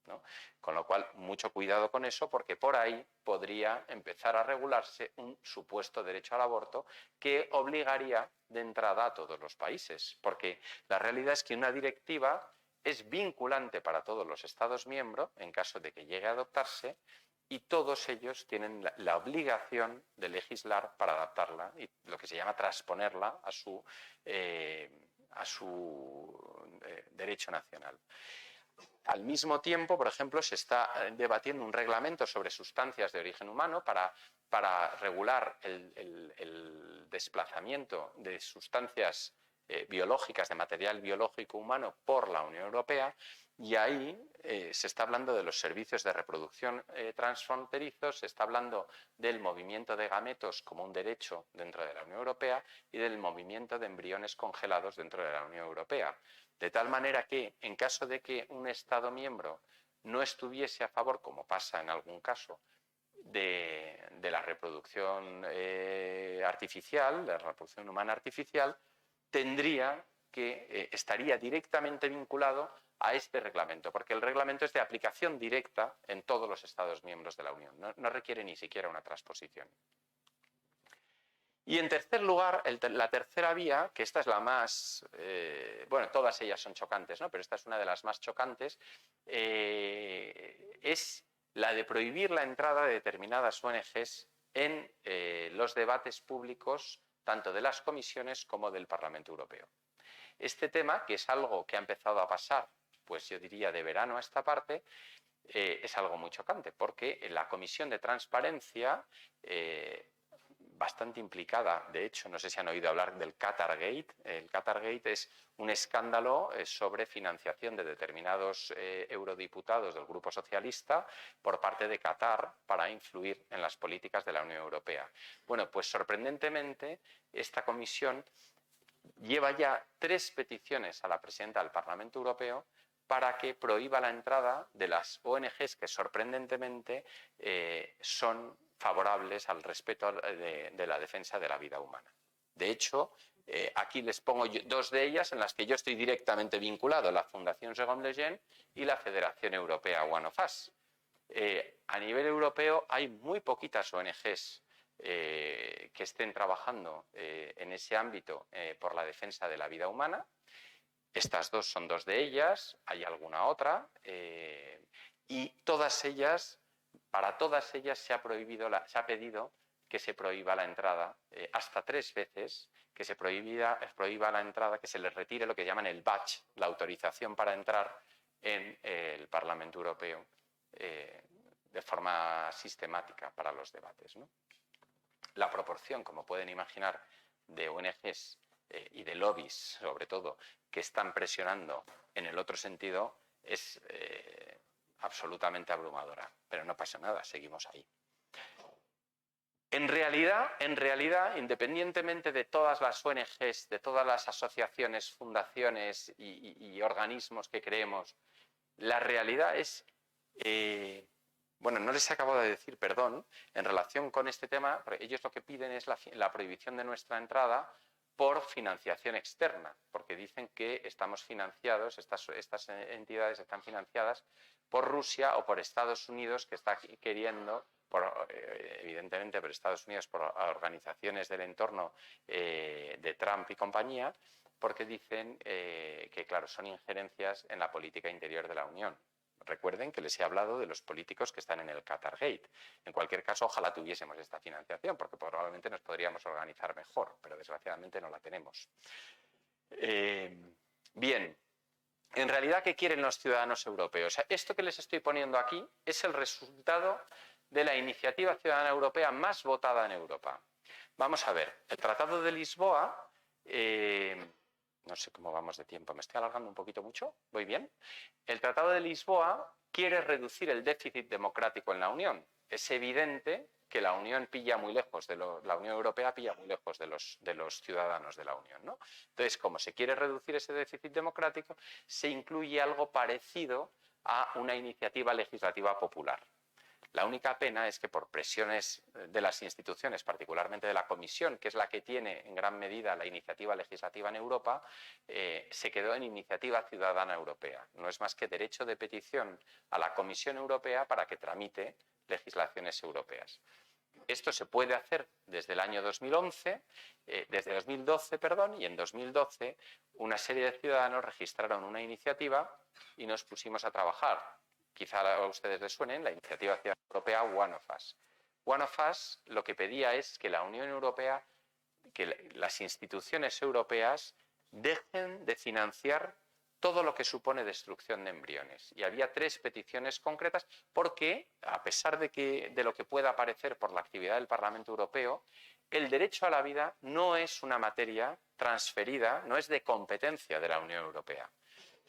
¿no? Con lo cual, mucho cuidado con eso, porque por ahí podría empezar a regularse un supuesto derecho al aborto que obligaría de entrada a todos los países, porque la realidad es que una directiva es vinculante para todos los Estados miembros en caso de que llegue a adoptarse, y todos ellos tienen la obligación de legislar para adaptarla y lo que se llama transponerla a su derecho nacional. Al mismo tiempo, por ejemplo, se está debatiendo un reglamento sobre sustancias de origen humano para regular el desplazamiento de sustancias biológicas, de material biológico humano por la Unión Europea, y ahí se está hablando de los servicios de reproducción transfronterizos, se está hablando del movimiento de gametos como un derecho dentro de la Unión Europea y del movimiento de embriones congelados dentro de la Unión Europea. De tal manera que, en caso de que un Estado miembro no estuviese a favor, como pasa en algún caso, de la reproducción artificial, de la reproducción humana artificial, estaría directamente vinculado a este reglamento, porque el reglamento es de aplicación directa en todos los Estados miembros de la Unión, no requiere ni siquiera una transposición. Y en tercer lugar, la tercera vía, que esta es la más, bueno, todas ellas son chocantes, ¿no? Pero esta es una de las más chocantes, es la de prohibir la entrada de determinadas ONGs en los debates públicos, tanto de las comisiones como del Parlamento Europeo. Este tema, que es algo que ha empezado a pasar, pues yo diría de verano a esta parte, es algo muy chocante, porque en la Comisión de Transparencia, bastante implicada, de hecho, no sé si han oído hablar del Qatargate. El Qatargate es un escándalo sobre financiación de determinados eurodiputados del Grupo Socialista por parte de Qatar para influir en las políticas de la Unión Europea. Bueno, pues sorprendentemente, esta comisión lleva ya 3 peticiones a la presidenta del Parlamento Europeo para que prohíba la entrada de las ONGs que sorprendentemente son favorables al respeto de la defensa de la vida humana. De hecho, aquí les pongo 2 de ellas en las que yo estoy directamente vinculado, la Fundación Jérôme Lejeune y la Federación Europea One of Us. A nivel europeo hay muy poquitas ONGs que estén trabajando en ese ámbito por la defensa de la vida humana. Estas 2 son 2 de ellas, hay alguna otra, y todas ellas, para todas ellas se ha pedido que se prohíba la entrada, hasta 3 veces, que se prohíba la entrada, que se les retire lo que llaman el badge, la autorización para entrar en el Parlamento Europeo de forma sistemática para los debates, ¿no? La proporción, como pueden imaginar, de ONGs y de lobbies, sobre todo, que están presionando en el otro sentido es absolutamente abrumadora. Pero no pasa nada, seguimos ahí. En realidad, independientemente de todas las ONGs, de todas las asociaciones, fundaciones y organismos que creemos, la realidad es... bueno, no les acabo de decir, perdón, en relación con este tema, ellos lo que piden es la prohibición de nuestra entrada por financiación externa, porque dicen que estamos financiados, estas entidades están financiadas por Rusia o por Estados Unidos, que está queriendo evidentemente por Estados Unidos, por organizaciones del entorno de Trump y compañía, porque dicen que, claro, son injerencias en la política interior de la Unión. Recuerden que les he hablado de los políticos que están en el Qatargate. En cualquier caso, ojalá tuviésemos esta financiación, porque probablemente nos podríamos organizar mejor, pero desgraciadamente no la tenemos. Bien, en realidad, ¿qué quieren los ciudadanos europeos? Esto que les estoy poniendo aquí es el resultado de la iniciativa ciudadana europea más votada en Europa. Vamos a ver, el Tratado de Lisboa, no sé cómo vamos de tiempo, ¿me estoy alargando un poquito mucho? ¿Voy bien? El Tratado de Lisboa quiere reducir el déficit democrático en la Unión. Es evidente que la Unión pilla muy lejos la Unión Europea pilla muy lejos de los ciudadanos de la Unión, ¿no? Entonces, como se quiere reducir ese déficit democrático, se incluye algo parecido a una iniciativa legislativa popular. La única pena es que por presiones de las instituciones, particularmente de la Comisión, que es la que tiene en gran medida la iniciativa legislativa en Europa, se quedó en iniciativa ciudadana europea. No es más que derecho de petición a la Comisión Europea para que tramite legislaciones europeas. Esto se puede hacer desde el año 2012, y en 2012 una serie de ciudadanos registraron una iniciativa y nos pusimos a trabajar. Quizá a ustedes les suene, la iniciativa ciudadana europea One of Us. One of Us lo que pedía es que la Unión Europea, que las instituciones europeas dejen de financiar todo lo que supone destrucción de embriones. Y había 3 peticiones concretas porque, a pesar de lo que pueda parecer por la actividad del Parlamento Europeo, el derecho a la vida no es una materia transferida, no es de competencia de la Unión Europea.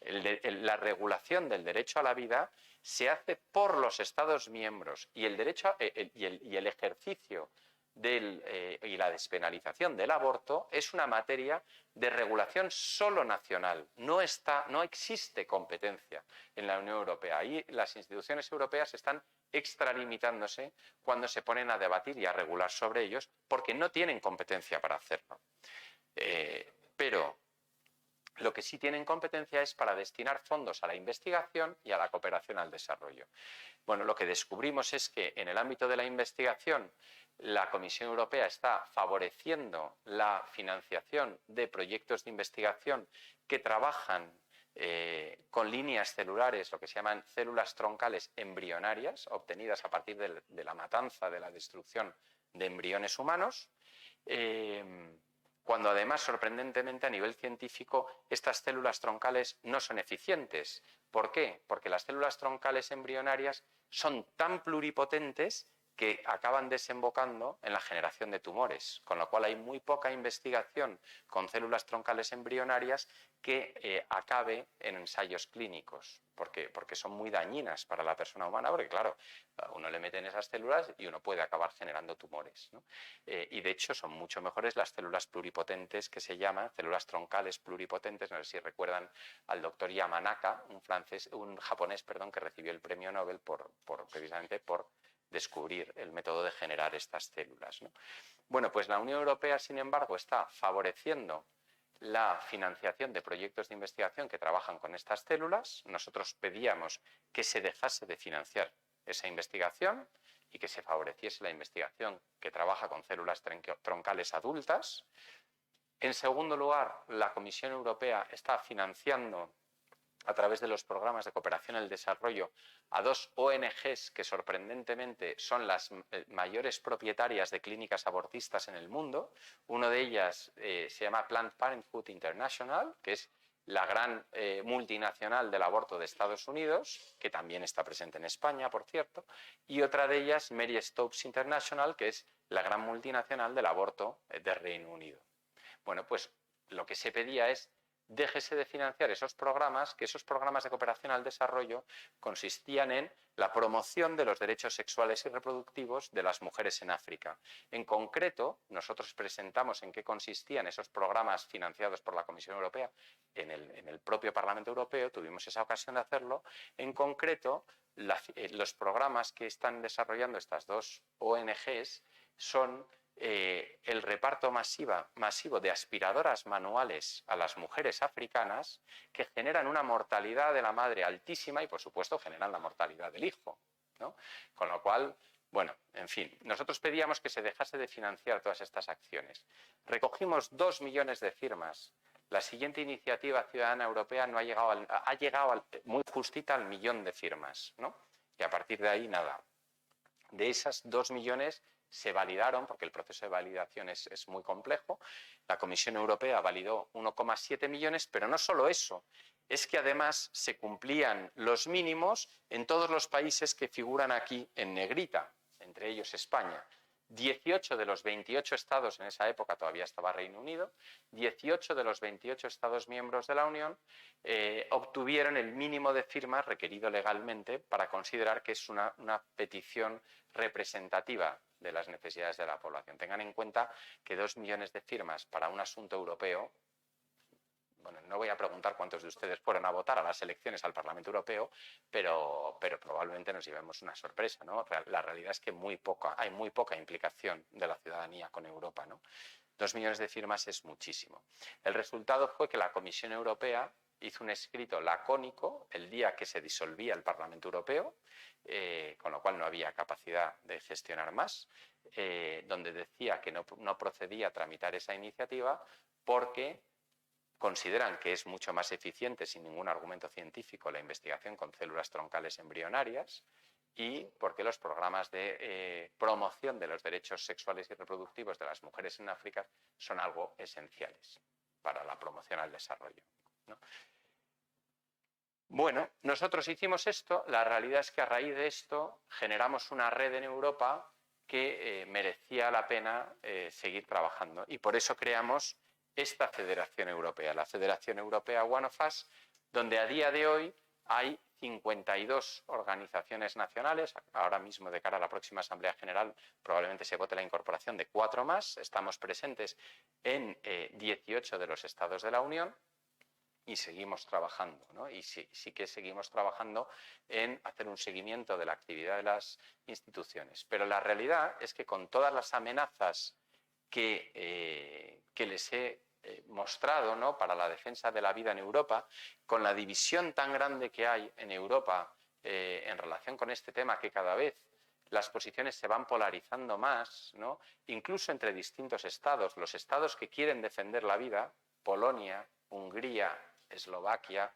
La regulación del derecho a la vida se hace por los Estados miembros y el ejercicio y la despenalización del aborto es una materia de regulación solo nacional. No existe competencia en la Unión Europea. Ahí las instituciones europeas están extralimitándose cuando se ponen a debatir y a regular sobre ellos porque no tienen competencia para hacerlo. Pero lo que sí tienen competencia es para destinar fondos a la investigación y a la cooperación al desarrollo. Bueno, lo que descubrimos es que en el ámbito de la investigación la Comisión Europea está favoreciendo la financiación de proyectos de investigación que trabajan con líneas celulares, lo que se llaman células troncales embrionarias, obtenidas a partir de la matanza, de la destrucción de embriones humanos. Cuando además, sorprendentemente, a nivel científico, estas células troncales no son eficientes. ¿Por qué? Porque las células troncales embrionarias son tan pluripotentes que acaban desembocando en la generación de tumores, con lo cual hay muy poca investigación con células troncales embrionarias que acabe en ensayos clínicos, porque son muy dañinas para la persona humana, porque claro, uno le mete en esas células y uno puede acabar generando tumores, ¿no? Y de hecho son mucho mejores las células pluripotentes que se llaman, células troncales pluripotentes, no sé si recuerdan al doctor Yamanaka, un japonés, que recibió el premio Nobel precisamente por descubrir el método de generar estas células, ¿no? Bueno, pues la Unión Europea, sin embargo, está favoreciendo la financiación de proyectos de investigación que trabajan con estas células. Nosotros pedíamos que se dejase de financiar esa investigación y que se favoreciese la investigación que trabaja con células troncales adultas. En segundo lugar, la Comisión Europea está financiando a través de los programas de cooperación al desarrollo a 2 ONGs que sorprendentemente son las mayores propietarias de clínicas abortistas en el mundo. Una de ellas se llama Planned Parenthood International, que es la gran multinacional del aborto de Estados Unidos, que también está presente en España, por cierto, y otra de ellas, Mary Stopes International, que es la gran multinacional del aborto de Reino Unido. Bueno, pues lo que se pedía es déjese de financiar esos programas, que esos programas de cooperación al desarrollo consistían en la promoción de los derechos sexuales y reproductivos de las mujeres en África. En concreto, nosotros presentamos en qué consistían esos programas financiados por la Comisión Europea en el propio Parlamento Europeo, tuvimos esa ocasión de hacerlo. En concreto, los programas que están desarrollando estas 2 ONGs son el reparto masivo de aspiradoras manuales a las mujeres africanas que generan una mortalidad de la madre altísima y, por supuesto, generan la mortalidad del hijo, ¿no? Con lo cual, Bueno, en fin, nosotros pedíamos que se dejase de financiar todas estas acciones. Recogimos 2 millones de firmas. La siguiente iniciativa ciudadana europea no ha llegado muy justita al 1 millón de firmas, ¿no? Y a partir de ahí, nada. De esas 2 millones se validaron, porque el proceso de validación es muy complejo, la Comisión Europea validó 1,7 millones, pero no solo eso, es que además se cumplían los mínimos en todos los países que figuran aquí en negrita, entre ellos España. 18 de los 28 estados, en esa época todavía estaba Reino Unido, 18 de los 28 estados miembros de la Unión obtuvieron el mínimo de firmas requerido legalmente para considerar que es una petición representativa de las necesidades de la población. Tengan en cuenta que 2 millones de firmas para un asunto europeo, bueno, no voy a preguntar cuántos de ustedes fueron a votar a las elecciones al Parlamento Europeo, pero probablemente nos llevemos una sorpresa, ¿no? La realidad es que hay muy poca implicación de la ciudadanía con Europa, ¿no? 2 millones de firmas es muchísimo. El resultado fue que la Comisión Europea hizo un escrito lacónico el día que se disolvía el Parlamento Europeo, con lo cual no había capacidad de gestionar más, donde decía que no procedía a tramitar esa iniciativa porque consideran que es mucho más eficiente, sin ningún argumento científico, la investigación con células troncales embrionarias y porque los programas de promoción de los derechos sexuales y reproductivos de las mujeres en África son algo esenciales para la promoción al desarrollo, ¿no? Bueno, nosotros hicimos esto, la realidad es que a raíz de esto generamos una red en Europa que merecía la pena seguir trabajando y por eso creamos esta Federación Europea, la Federación Europea One of Us, donde a día de hoy hay 52 organizaciones nacionales. Ahora mismo, de cara a la próxima Asamblea General, probablemente se vote la incorporación de 4 más. Estamos presentes en 18 de los estados de la Unión y seguimos trabajando, ¿no? Y sí que seguimos trabajando en hacer un seguimiento de la actividad de las instituciones. Pero la realidad es que con todas las amenazas que les he mostrado, ¿no?, para la defensa de la vida en Europa, con la división tan grande que hay en Europa en relación con este tema, que cada vez las posiciones se van polarizando más, ¿no?, incluso entre distintos estados. Los estados que quieren defender la vida, Polonia, Hungría, Eslovaquia,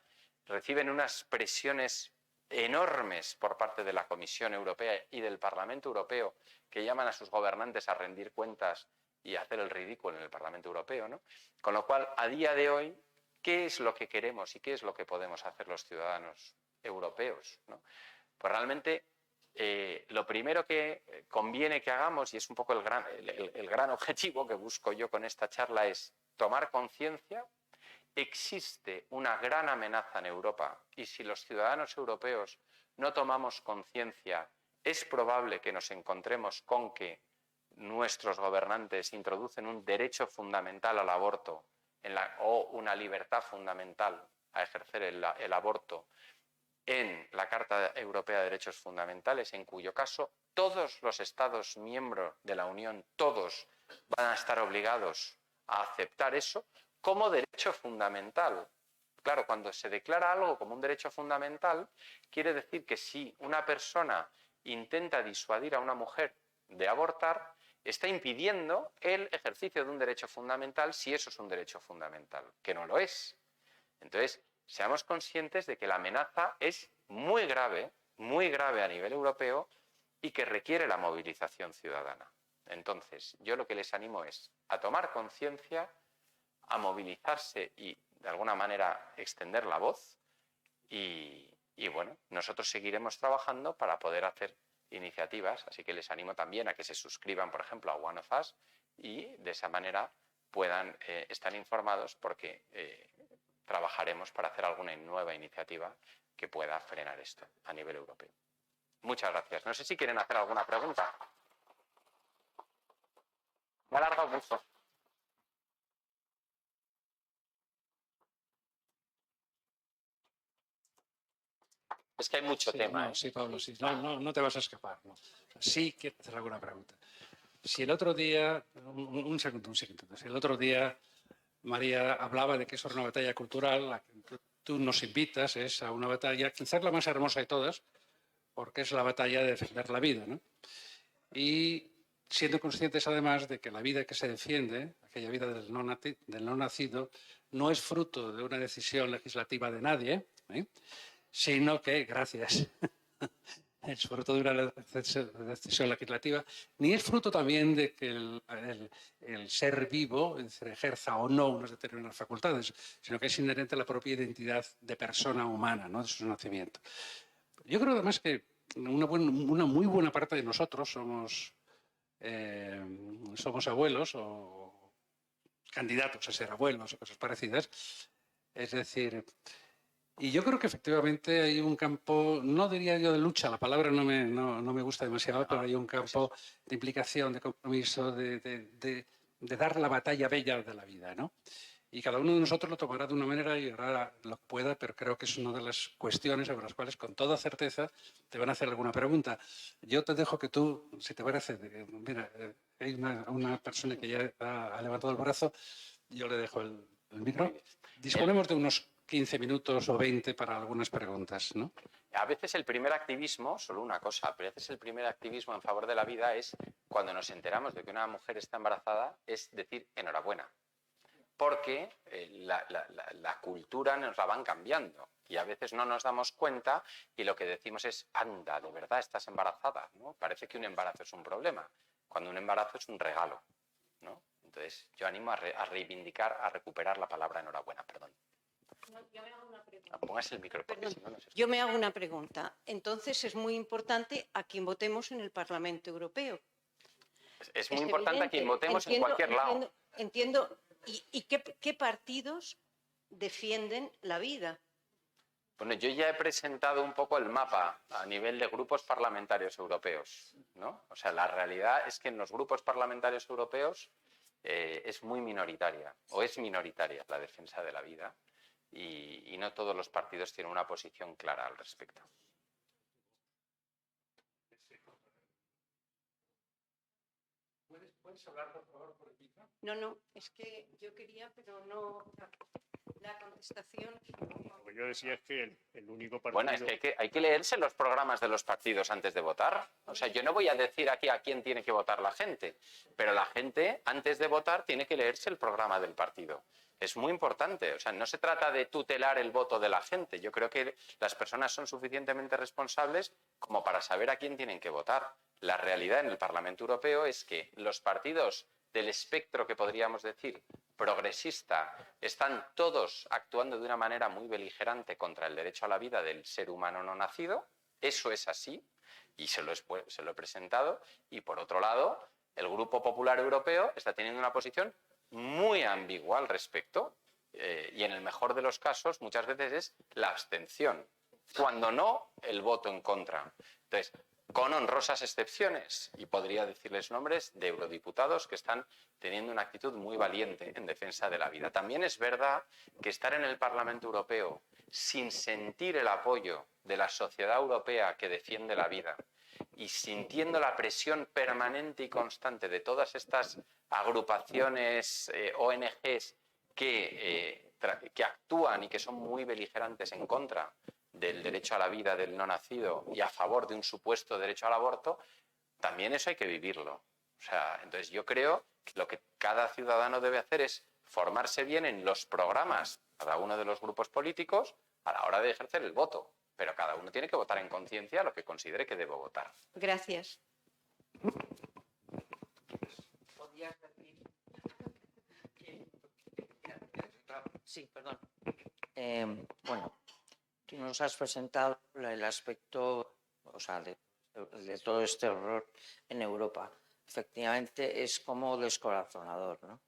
reciben unas presiones enormes por parte de la Comisión Europea y del Parlamento Europeo, que llaman a sus gobernantes a rendir cuentas y hacer el ridículo en el Parlamento Europeo, ¿no? Con lo cual, a día de hoy, ¿qué es lo que queremos y qué es lo que podemos hacer los ciudadanos europeos, ¿no? Pues realmente lo primero que conviene que hagamos, y es un poco el gran objetivo que busco yo con esta charla, es tomar conciencia. Existe una gran amenaza en Europa y si los ciudadanos europeos no tomamos conciencia, es probable que nos encontremos con que nuestros gobernantes introducen un derecho fundamental al aborto o una libertad fundamental a ejercer el aborto en la Carta Europea de Derechos Fundamentales, en cuyo caso todos los Estados miembros de la Unión, todos van a estar obligados a aceptar eso como derecho fundamental. Claro, cuando se declara algo como un derecho fundamental, quiere decir que si una persona intenta disuadir a una mujer de abortar, está impidiendo el ejercicio de un derecho fundamental si eso es un derecho fundamental, que no lo es. Entonces, seamos conscientes de que la amenaza es muy grave a nivel europeo y que requiere la movilización ciudadana. Entonces, yo lo que les animo es a tomar conciencia, a movilizarse y, de alguna manera, extender la voz y bueno, nosotros seguiremos trabajando para poder hacer iniciativas, así que les animo también a que se suscriban, por ejemplo, a One of Us y de esa manera puedan estar informados porque trabajaremos para hacer alguna nueva iniciativa que pueda frenar esto a nivel europeo. Muchas gracias. No sé si quieren hacer alguna pregunta. Me ha alargado mucho. Es que hay mucho tema. No, sí, Pablo, sí. No te vas a escapar. No. Sí quiero hacer alguna pregunta. Si el otro día, un segundo. Si el otro día María hablaba de que eso era una batalla cultural, la que tú nos invitas es a una batalla, quizás la más hermosa de todas, porque es la batalla de defender la vida, ¿no? y siendo conscientes además de que la vida que se defiende, aquella vida del no nacido, no es fruto de una decisión legislativa de nadie, sino que, gracias, es fruto de una decisión legislativa, ni es fruto también de que el ser vivo, es decir, ejerza o no unas determinadas facultades, sino que es inherente a la propia identidad de persona humana, ¿no?, de su nacimiento. Yo creo además que una muy buena parte de nosotros somos abuelos o candidatos a ser abuelos o cosas parecidas. Es decir, y yo creo que efectivamente hay un campo, no diría yo de lucha, la palabra no me gusta demasiado, pero hay un campo de implicación, de compromiso, de dar la batalla bella de la vida, ¿no? Y cada uno de nosotros lo tomará de una manera y hará lo que pueda, pero creo que es una de las cuestiones sobre las cuales con toda certeza te van a hacer alguna pregunta. Yo te dejo que tú, si te parece, mira, hay una persona que ya ha levantado el brazo, yo le dejo el micro. Disponemos de unos 15 minutos o 20 para algunas preguntas, ¿no? A veces el primer activismo, solo una cosa, pero a veces el primer activismo en favor de la vida es cuando nos enteramos de que una mujer está embarazada, es decir enhorabuena. Porque la cultura nos la van cambiando y a veces no nos damos cuenta y lo que decimos es, anda, de verdad estás embarazada, ¿no? Parece que un embarazo es un problema, cuando un embarazo es un regalo, ¿no? Entonces yo animo a reivindicar, a recuperar la palabra enhorabuena, perdón. No, yo me hago una pregunta. Pongas el micro, porque si no, no se escucha. Yo me hago una pregunta. Entonces es muy importante a quien votemos en el Parlamento Europeo. Es muy importante a quien votemos en cualquier lado. Entiendo. ¿Y qué partidos defienden la vida? Bueno, yo ya he presentado un poco el mapa a nivel de grupos parlamentarios europeos, ¿no? O sea, la realidad es que en los grupos parlamentarios europeos es muy minoritaria, o es minoritaria la defensa de la vida, y no todos los partidos tienen una posición clara al respecto. ¿Puedes hablar, por favor, por el micro? No, es que yo quería, pero no... La contestación... Lo que yo decía es que el único partido... Bueno, es que hay que leerse los programas de los partidos antes de votar. O sea, yo no voy a decir aquí a quién tiene que votar la gente, pero la gente, antes de votar, tiene que leerse el programa del partido. Es muy importante. O sea, no se trata de tutelar el voto de la gente. Yo creo que las personas son suficientemente responsables como para saber a quién tienen que votar. La realidad en el Parlamento Europeo es que los partidos del espectro que podríamos decir progresista están todos actuando de una manera muy beligerante contra el derecho a la vida del ser humano no nacido. Eso es así y se lo he presentado. Y por otro lado, el Grupo Popular Europeo está teniendo una posición muy ambigua al respecto y en el mejor de los casos muchas veces es la abstención, cuando no el voto en contra. Entonces, con honrosas excepciones, y podría decirles nombres de eurodiputados que están teniendo una actitud muy valiente en defensa de la vida. También es verdad que estar en el Parlamento Europeo sin sentir el apoyo de la sociedad europea que defiende la vida y sintiendo la presión permanente y constante de todas estas agrupaciones, ONGs que actúan y que son muy beligerantes en contra del derecho a la vida del no nacido y a favor de un supuesto derecho al aborto, también eso hay que vivirlo. O sea, entonces yo creo que lo que cada ciudadano debe hacer es formarse bien en los programas, cada uno de los grupos políticos, a la hora de ejercer el voto. Pero cada uno tiene que votar en conciencia lo que considere que debe votar. Gracias. ¿Podrías decir? Sí, perdón. Bueno, tú nos has presentado el aspecto, o sea, de todo este horror en Europa. Efectivamente es como descorazonador, ¿no?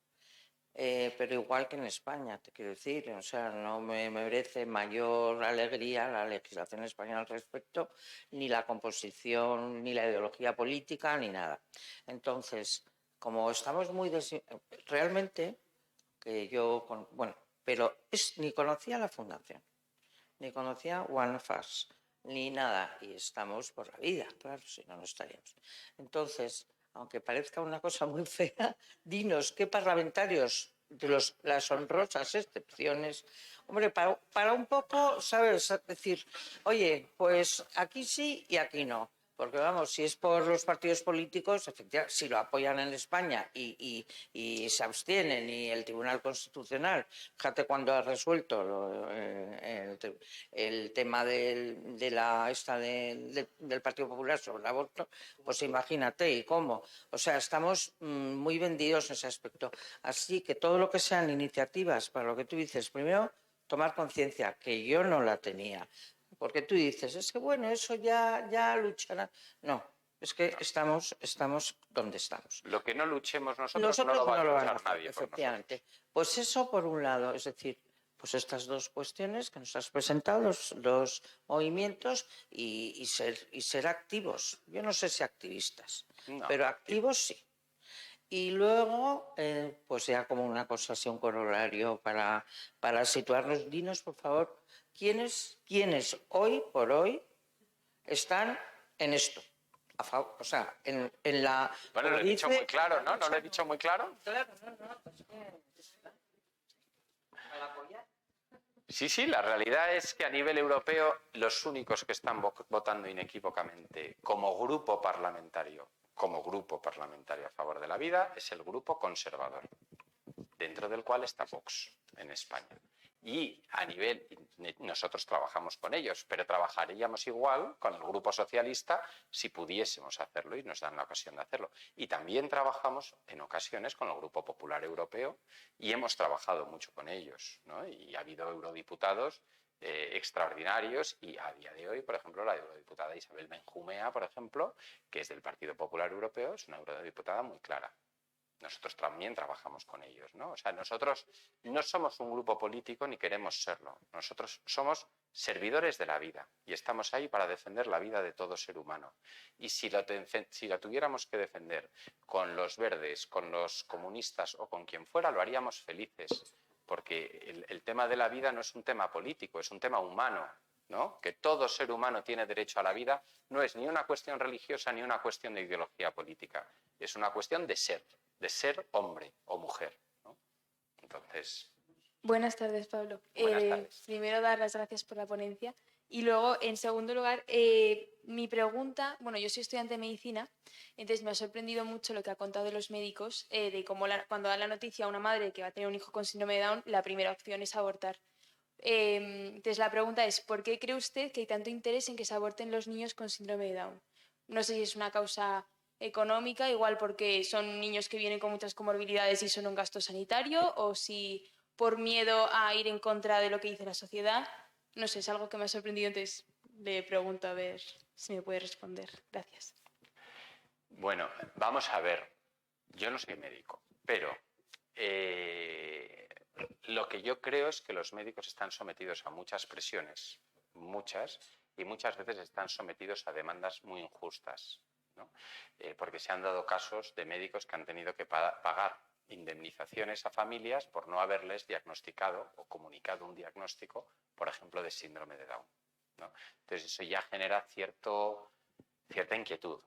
Pero igual que en España, te quiero decir, o sea, no me merece mayor alegría la legislación española al respecto, ni la composición, ni la ideología política, ni nada. Entonces, como estamos muy... Realmente, que yo... Bueno, pero ni conocía la fundación, ni conocía OneFast, ni nada, y estamos por la vida, claro, si no, no estaríamos. Entonces, aunque parezca una cosa muy fea, dinos qué parlamentarios de las honrosas excepciones, hombre, para un poco, ¿sabes? Decir, oye, pues aquí sí y aquí no. Porque vamos, si es por los partidos políticos, efectivamente, si lo apoyan en España y se abstienen y el Tribunal Constitucional, fíjate cuando ha resuelto el tema del Partido Popular sobre el aborto, pues imagínate y cómo. O sea, estamos muy vendidos en ese aspecto. Así que todo lo que sean iniciativas para lo que tú dices, primero, tomar conciencia, que yo no la tenía. Porque tú dices, es que bueno, eso ya lucharán. No, es que estamos donde estamos. Lo que no luchemos nosotros no lo va a luchar nadie por efectivamente. Pues eso por un lado, es decir, pues estas dos cuestiones que nos has presentado, los movimientos y ser activos. Yo no sé si activistas, No, pero activos sí. Y luego, pues ya como una cosa así, un corolario para situarnos, dinos por favor, ¿quiénes hoy por hoy están en esto? O sea, en la... Bueno, lo he dicho muy claro, ¿no? ¿No lo he dicho muy claro? Claro, no, pues para apoyar. Sí, la realidad es que a nivel europeo los únicos que están votando inequívocamente como grupo parlamentario a favor de la vida es el grupo conservador, dentro del cual está Vox en España. Y a nivel, nosotros trabajamos con ellos, pero trabajaríamos igual con el Grupo Socialista si pudiésemos hacerlo y nos dan la ocasión de hacerlo. Y también trabajamos en ocasiones con el Grupo Popular Europeo y hemos trabajado mucho con ellos, ¿no? Y ha habido eurodiputados extraordinarios y a día de hoy, por ejemplo, la eurodiputada Isabel Benjumea, por ejemplo, que es del Partido Popular Europeo, es una eurodiputada muy clara. Nosotros también trabajamos con ellos, ¿no? O sea, nosotros no somos un grupo político ni queremos serlo. Nosotros somos servidores de la vida y estamos ahí para defender la vida de todo ser humano. Y si la tuviéramos que defender con los verdes, con los comunistas o con quien fuera, lo haríamos felices, porque el tema de la vida no es un tema político, es un tema humano, ¿no? Que todo ser humano tiene derecho a la vida no es ni una cuestión religiosa ni una cuestión de ideología política, es una cuestión de ser hombre o mujer, ¿no? Entonces... Buenas tardes, Pablo. Buenas tardes. Primero, dar las gracias por la ponencia. Y luego, en segundo lugar, mi pregunta, bueno, yo soy estudiante de medicina, entonces me ha sorprendido mucho lo que ha contado de los médicos, de cómo cuando dan la noticia a una madre que va a tener un hijo con síndrome de Down, la primera opción es abortar. Entonces la pregunta es, ¿por qué cree usted que hay tanto interés en que se aborten los niños con síndrome de Down? No sé si es una causa económica, igual porque son niños que vienen con muchas comorbilidades y son un gasto sanitario, o si por miedo a ir en contra de lo que dice la sociedad. No sé, es algo que me ha sorprendido, entonces le pregunto a ver si me puede responder. Gracias. Bueno, vamos a ver. Yo no soy médico, pero lo que yo creo es que los médicos están sometidos a muchas presiones, y muchas veces están sometidos a demandas muy injustas, ¿no? Porque se han dado casos de médicos que han tenido que pagar indemnizaciones a familias por no haberles diagnosticado o comunicado un diagnóstico, por ejemplo, de síndrome de Down, ¿no? Entonces eso ya genera cierta inquietud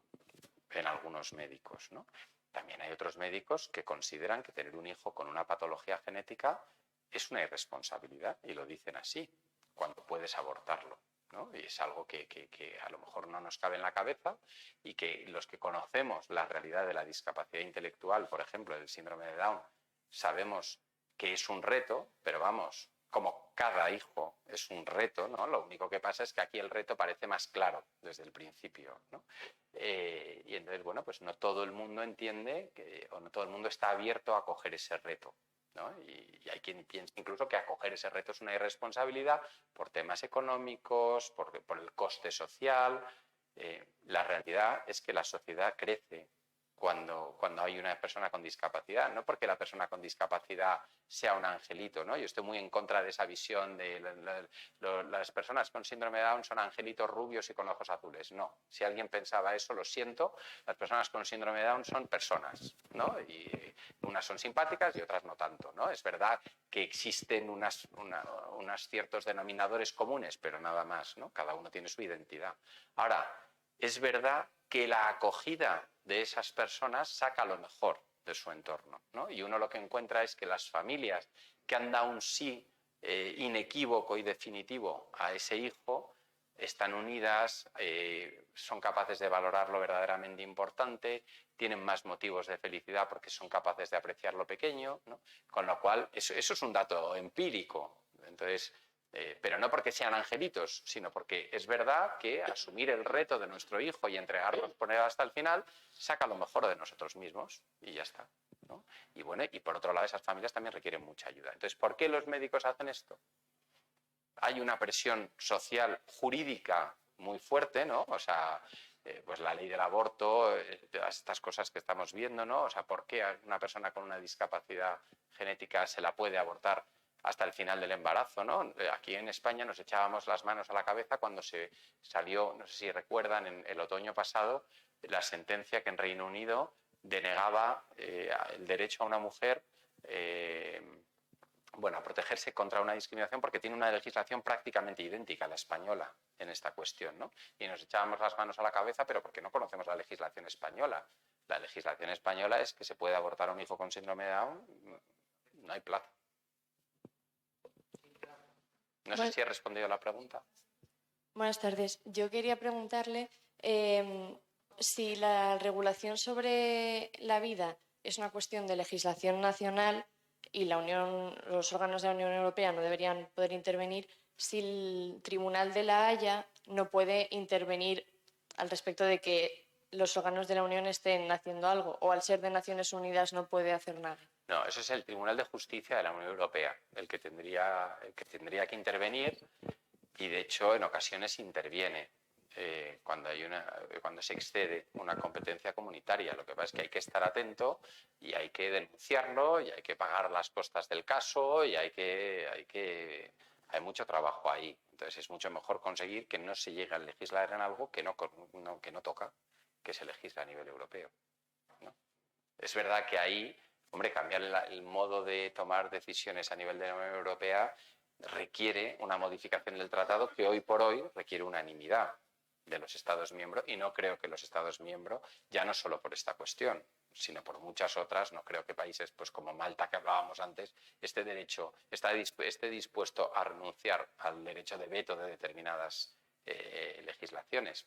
en algunos médicos, ¿no? También hay otros médicos que consideran que tener un hijo con una patología genética es una irresponsabilidad y lo dicen así, cuando puedes abortarlo, ¿no? Y es algo que a lo mejor no nos cabe en la cabeza y que los que conocemos la realidad de la discapacidad intelectual, por ejemplo, del síndrome de Down, sabemos que es un reto, pero vamos, como cada hijo es un reto, ¿no? Lo único que pasa es que aquí el reto parece más claro desde el principio, ¿no? Y entonces, bueno, pues no todo el mundo entiende o no todo el mundo está abierto a acoger ese reto, ¿no? Y hay quien piensa incluso que acoger ese reto es una irresponsabilidad por temas económicos, por el coste social. La realidad es que la sociedad crece cuando hay una persona con discapacidad, no porque la persona con discapacidad sea un angelito, ¿no? Yo estoy muy en contra de esa visión de las personas con síndrome de Down son angelitos rubios y con ojos azules. No, si alguien pensaba eso, lo siento, las personas con síndrome de Down son personas, ¿no? Y unas son simpáticas y otras no tanto, ¿no? Es verdad que existen unos ciertos denominadores comunes, pero nada más, ¿no? Cada uno tiene su identidad. Ahora, es verdad que la acogida de esas personas saca lo mejor de su entorno, ¿no? Y uno lo que encuentra es que las familias que han dado un sí inequívoco y definitivo a ese hijo están unidas, son capaces de valorar lo verdaderamente importante, tienen más motivos de felicidad porque son capaces de apreciar lo pequeño, ¿no? Con lo cual, eso es un dato empírico. Entonces, pero no porque sean angelitos, sino porque es verdad que asumir el reto de nuestro hijo y entregarnos por él hasta el final saca lo mejor de nosotros mismos y ya está, ¿no? Y bueno, y por otro lado, esas familias también requieren mucha ayuda. Entonces, ¿por qué los médicos hacen esto? Hay una presión social, jurídica muy fuerte, ¿no? O sea, pues la ley del aborto, todas estas cosas que estamos viendo, ¿no? O sea, ¿por qué a una persona con una discapacidad genética se la puede abortar hasta el final del embarazo, ¿no? Aquí en España nos echábamos las manos a la cabeza cuando se salió, no sé si recuerdan, en el otoño pasado, la sentencia que en Reino Unido denegaba el derecho a una mujer a protegerse contra una discriminación porque tiene una legislación prácticamente idéntica a la española en esta cuestión, ¿no? Y nos echábamos las manos a la cabeza, pero porque no conocemos la legislación española. La legislación española es que se puede abortar a un hijo con síndrome de Down, no hay plazo. No sé si he respondido a la pregunta. Buenas tardes. Yo quería preguntarle si la regulación sobre la vida es una cuestión de legislación nacional y los órganos de la Unión Europea no deberían poder intervenir, si el Tribunal de la Haya no puede intervenir al respecto de que los órganos de la Unión estén haciendo algo, o al ser de Naciones Unidas no puede hacer nada. No, eso es el Tribunal de Justicia de la Unión Europea, el que tendría que intervenir, y de hecho en ocasiones interviene cuando se excede una competencia comunitaria. Lo que pasa es que hay que estar atento y hay que denunciarlo y hay que pagar las costas del caso y hay mucho trabajo ahí. Entonces es mucho mejor conseguir que no se llegue a legislar en algo que no toca, que se legisla a nivel europeo, ¿no? Es verdad que ahí, hombre, cambiar el modo de tomar decisiones a nivel de la Unión Europea requiere una modificación del tratado que hoy por hoy requiere unanimidad de los Estados miembros, y no creo que los Estados miembros, ya no solo por esta cuestión, sino por muchas otras, no creo que países pues como Malta, que hablábamos antes, esté dispuesto a renunciar al derecho de veto de determinadas legislaciones.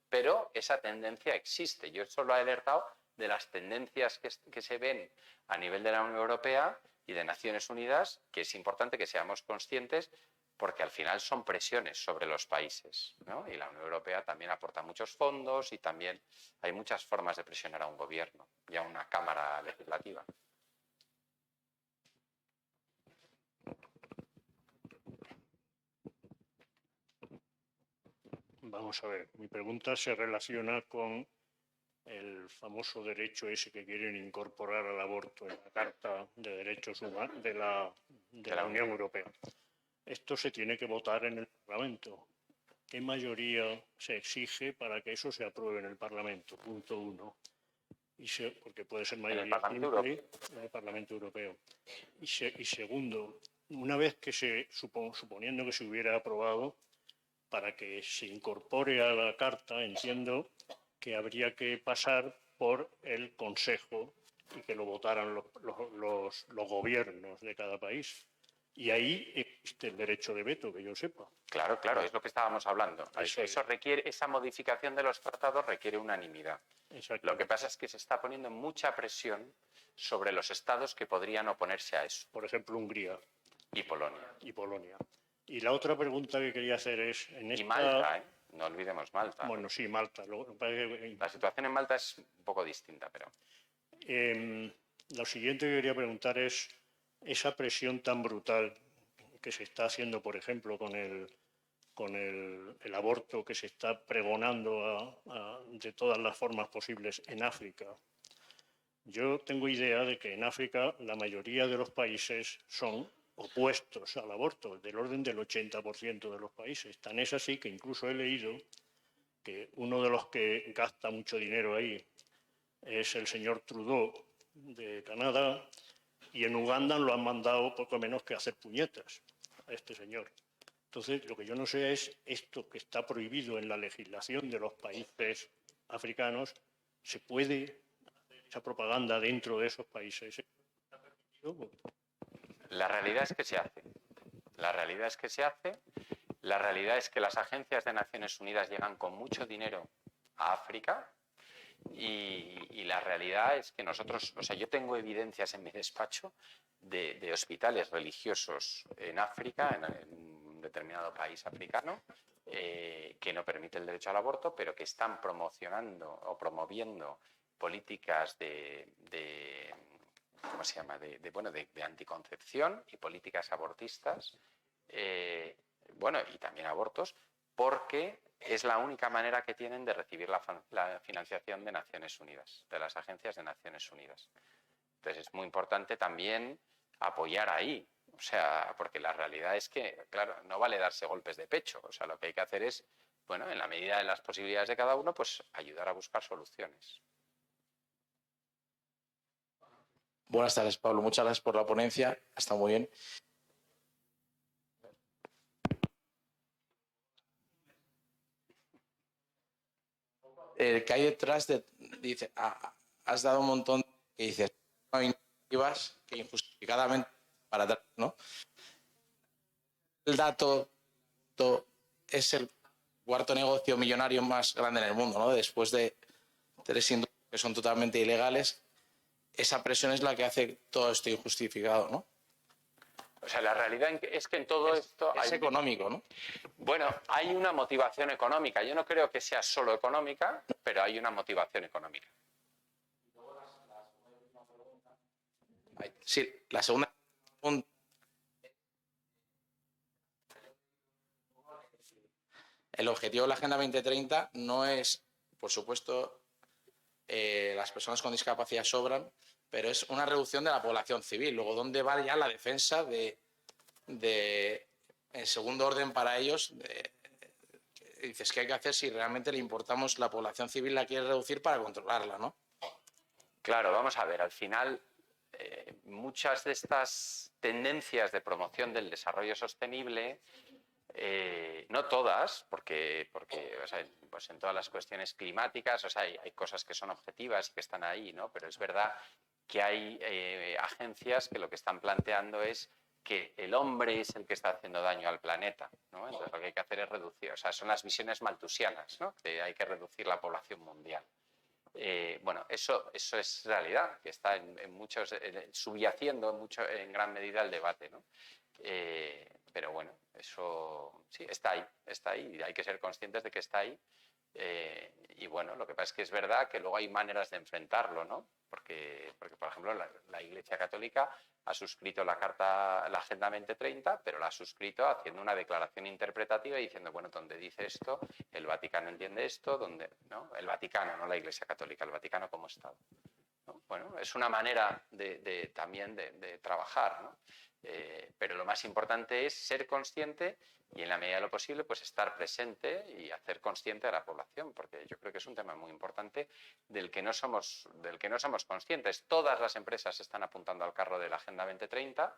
Pero esa tendencia existe. Yo solo he alertado de las tendencias que se ven a nivel de la Unión Europea y de Naciones Unidas, que es importante que seamos conscientes, porque al final son presiones sobre los países, ¿no? Y la Unión Europea también aporta muchos fondos y también hay muchas formas de presionar a un gobierno y a una cámara legislativa. Vamos a ver, mi pregunta se relaciona con el famoso derecho ese que quieren incorporar al aborto en la Carta de Derechos Humanos de la Unión Europea. Esto se tiene que votar en el Parlamento. ¿Qué mayoría se exige para que eso se apruebe en el Parlamento? Punto 1. Porque puede ser mayoría simple en el Parlamento Europeo. Y segundo, una vez que suponiendo que se hubiera aprobado, para que se incorpore a la Carta, entiendo que habría que pasar por el Consejo y que lo votaran los gobiernos de cada país. Y ahí existe el derecho de veto, que yo sepa. Claro, es lo que estábamos hablando. Esa modificación de los tratados requiere unanimidad. Lo que pasa es que se está poniendo mucha presión sobre los estados que podrían oponerse a eso. Por ejemplo, Hungría. Y Polonia. Y la otra pregunta que quería hacer es... Y Malta, ¿eh? No olvidemos Malta. Bueno, sí, Malta. La situación en Malta es un poco distinta, pero... Lo siguiente que quería preguntar es esa presión tan brutal que se está haciendo, por ejemplo, con el aborto que se está pregonando de todas las formas posibles en África. Yo tengo idea de que en África la mayoría de los países son opuestos al aborto, del orden del 80% de los países. Tan es así que incluso he leído que uno de los que gasta mucho dinero ahí es el señor Trudeau de Canadá, y en Uganda lo han mandado poco menos que a hacer puñetas a este señor. Entonces, lo que yo no sé es esto que está prohibido en la legislación de los países africanos, ¿se puede hacer esa propaganda dentro de esos países? La realidad es que se hace. La realidad es que las agencias de Naciones Unidas llegan con mucho dinero a África y la realidad es que nosotros, o sea, yo tengo evidencias en mi despacho de hospitales religiosos en África, en un determinado país africano, que no permite el derecho al aborto, pero que están promocionando o promoviendo políticas ¿cómo se llama? De anticoncepción y políticas abortistas, bueno, y también abortos, porque es la única manera que tienen de recibir la financiación de Naciones Unidas, de las agencias de Naciones Unidas. Entonces es muy importante también apoyar ahí, o sea, porque la realidad es que, claro, no vale darse golpes de pecho, o sea, lo que hay que hacer es, bueno, en la medida de las posibilidades de cada uno, pues ayudar a buscar soluciones. Buenas tardes, Pablo. Muchas gracias por la ponencia. Ha estado muy bien. El que hay detrás dice, has dado un montón que dices, no, iniciativas que injustificadamente para atrás, ¿no? El dato es el cuarto negocio millonario más grande en el mundo, ¿no? Después de 3 industrias que son totalmente ilegales, esa presión es la que hace todo esto injustificado, ¿no? O sea, la realidad es que en todo esto es económico, ¿no? Bueno, hay una motivación económica. Yo no creo que sea solo económica, pero hay una motivación económica. Sí, la segunda pregunta. El objetivo de la Agenda 2030 no es, por supuesto, las personas con discapacidad sobran, pero es una reducción de la población civil. Luego, ¿dónde va ya la defensa en segundo orden para ellos? Dices, ¿qué hay que hacer si realmente le importamos la población civil, la quiere reducir para controlarla, ¿no? Claro, vamos a ver, al final muchas de estas tendencias de promoción del desarrollo sostenible, no todas, porque o sea, pues en todas las cuestiones climáticas, o sea, hay cosas que son objetivas y que están ahí, ¿no? Pero es verdad que hay agencias que lo que están planteando es que el hombre es el que está haciendo daño al planeta, ¿no? Entonces lo que hay que hacer es reducir, o sea, son las visiones malthusianas, ¿no? Que hay que reducir la población mundial. Bueno, eso es realidad, que está subyaciendo en gran medida el debate, ¿no? Pero bueno, eso sí, está ahí, y hay que ser conscientes de que está ahí. Y bueno, lo que pasa es que es verdad que luego hay maneras de enfrentarlo, ¿no? Porque por ejemplo, la Iglesia Católica ha suscrito la Agenda 2030, pero la ha suscrito haciendo una declaración interpretativa y diciendo, bueno, donde dice esto, el Vaticano entiende esto, ¿no? El Vaticano, no la Iglesia Católica, el Vaticano como Estado, ¿no? Bueno, es una manera también de trabajar, ¿no? Pero lo más importante es ser consciente y en la medida de lo posible pues estar presente y hacer consciente a la población, porque yo creo que es un tema muy importante del que no somos conscientes. Todas las empresas están apuntando al carro de la Agenda 2030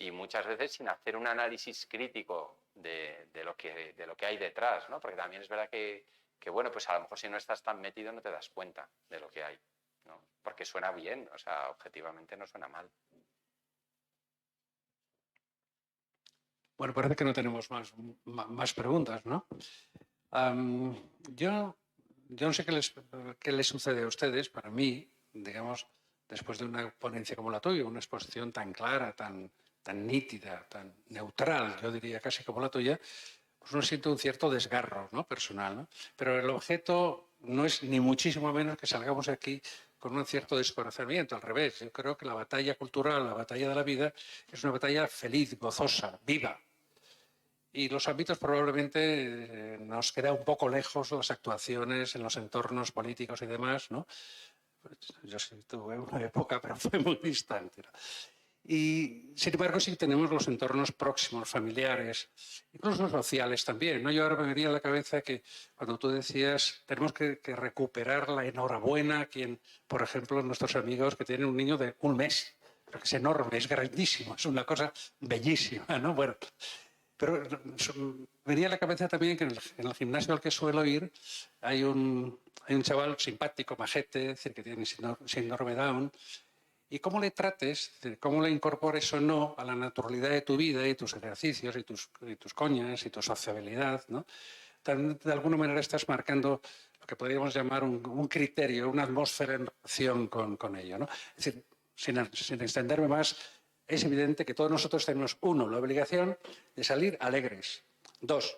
y muchas veces sin hacer un análisis crítico de lo que hay detrás, ¿no? Porque también es verdad que bueno, pues a lo mejor si no estás tan metido no te das cuenta de lo que hay, ¿no? Porque suena bien, o sea, objetivamente no suena mal. Bueno, parece que no tenemos más preguntas, ¿no? Yo no sé qué les sucede a ustedes. Para mí, digamos, después de una ponencia como la tuya, una exposición tan clara, tan nítida, tan neutral, yo diría casi como la tuya, pues uno siente un cierto desgarro, ¿no? Personal, ¿no? Pero el objeto no es ni muchísimo menos que salgamos aquí con un cierto descorazonamiento. Al revés, yo creo que la batalla cultural, la batalla de la vida, es una batalla feliz, gozosa, viva. Y los ámbitos probablemente nos queda un poco lejos las actuaciones en los entornos políticos y demás, ¿no? Yo sí tuve una época, pero fue muy distante, ¿no? Y sin embargo sí tenemos los entornos próximos, familiares, incluso sociales también, ¿no? Yo ahora me venía a la cabeza que cuando tú decías tenemos que recuperar la enhorabuena a quien, por ejemplo, nuestros amigos que tienen un niño de 1 mes, pero que es enorme, es grandísimo, es una cosa bellísima, ¿no? Bueno, pero venía a la cabeza también que en el gimnasio al que suelo ir hay un chaval simpático, majete, es decir, que tiene síndrome Down, y cómo le trates, cómo le incorpores o no a la naturalidad de tu vida y tus ejercicios y tus coñas y tu sociabilidad, ¿no? De alguna manera estás marcando lo que podríamos llamar un criterio, una atmósfera en relación con ello, ¿no? Es decir, sin extenderme más, es evidente que todos nosotros tenemos, uno, la obligación de salir alegres. Dos,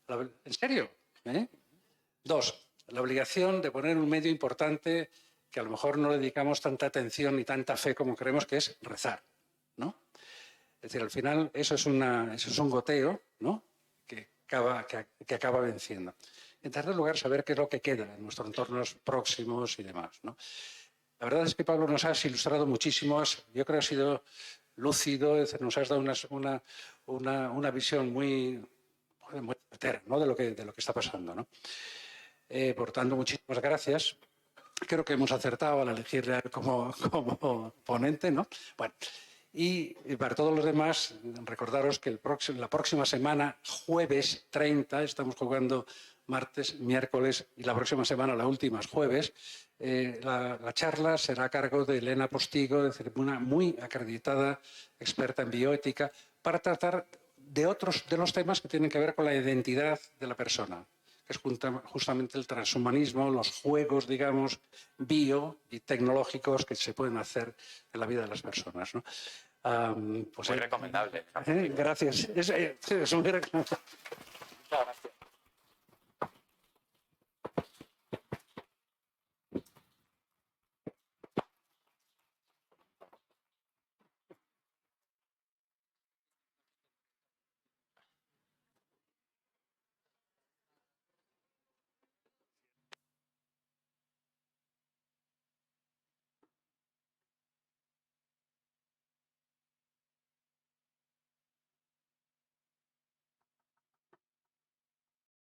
¿en serio? Dos, la obligación de poner un medio importante que a lo mejor no le dedicamos tanta atención ni tanta fe como creemos, que es rezar, ¿no? Es decir, al final eso es un goteo, ¿no? que acaba venciendo. En tercer lugar, saber qué es lo que queda en nuestros entornos próximos y demás, ¿no? La verdad es que, Pablo, nos has ilustrado muchísimo, yo creo que has sido lúcido, es decir, nos has dado una visión muy certera, ¿no? de lo que está pasando, ¿no? Por tanto, muchísimas gracias. Creo que hemos acertado al elegirle como ponente, ¿no? Bueno, y para todos los demás, recordaros que la próxima semana, jueves 30, estamos jugando martes, miércoles, y la próxima semana, la última, es jueves. La charla será a cargo de Elena Postigo, es decir, una muy acreditada experta en bioética, para tratar de los temas que tienen que ver con la identidad de la persona, que es justamente el transhumanismo, los juegos, digamos, bio y tecnológicos que se pueden hacer en la vida de las personas, ¿no? Pues muy recomendable. Gracias. Es muy recomendable. Muchas gracias.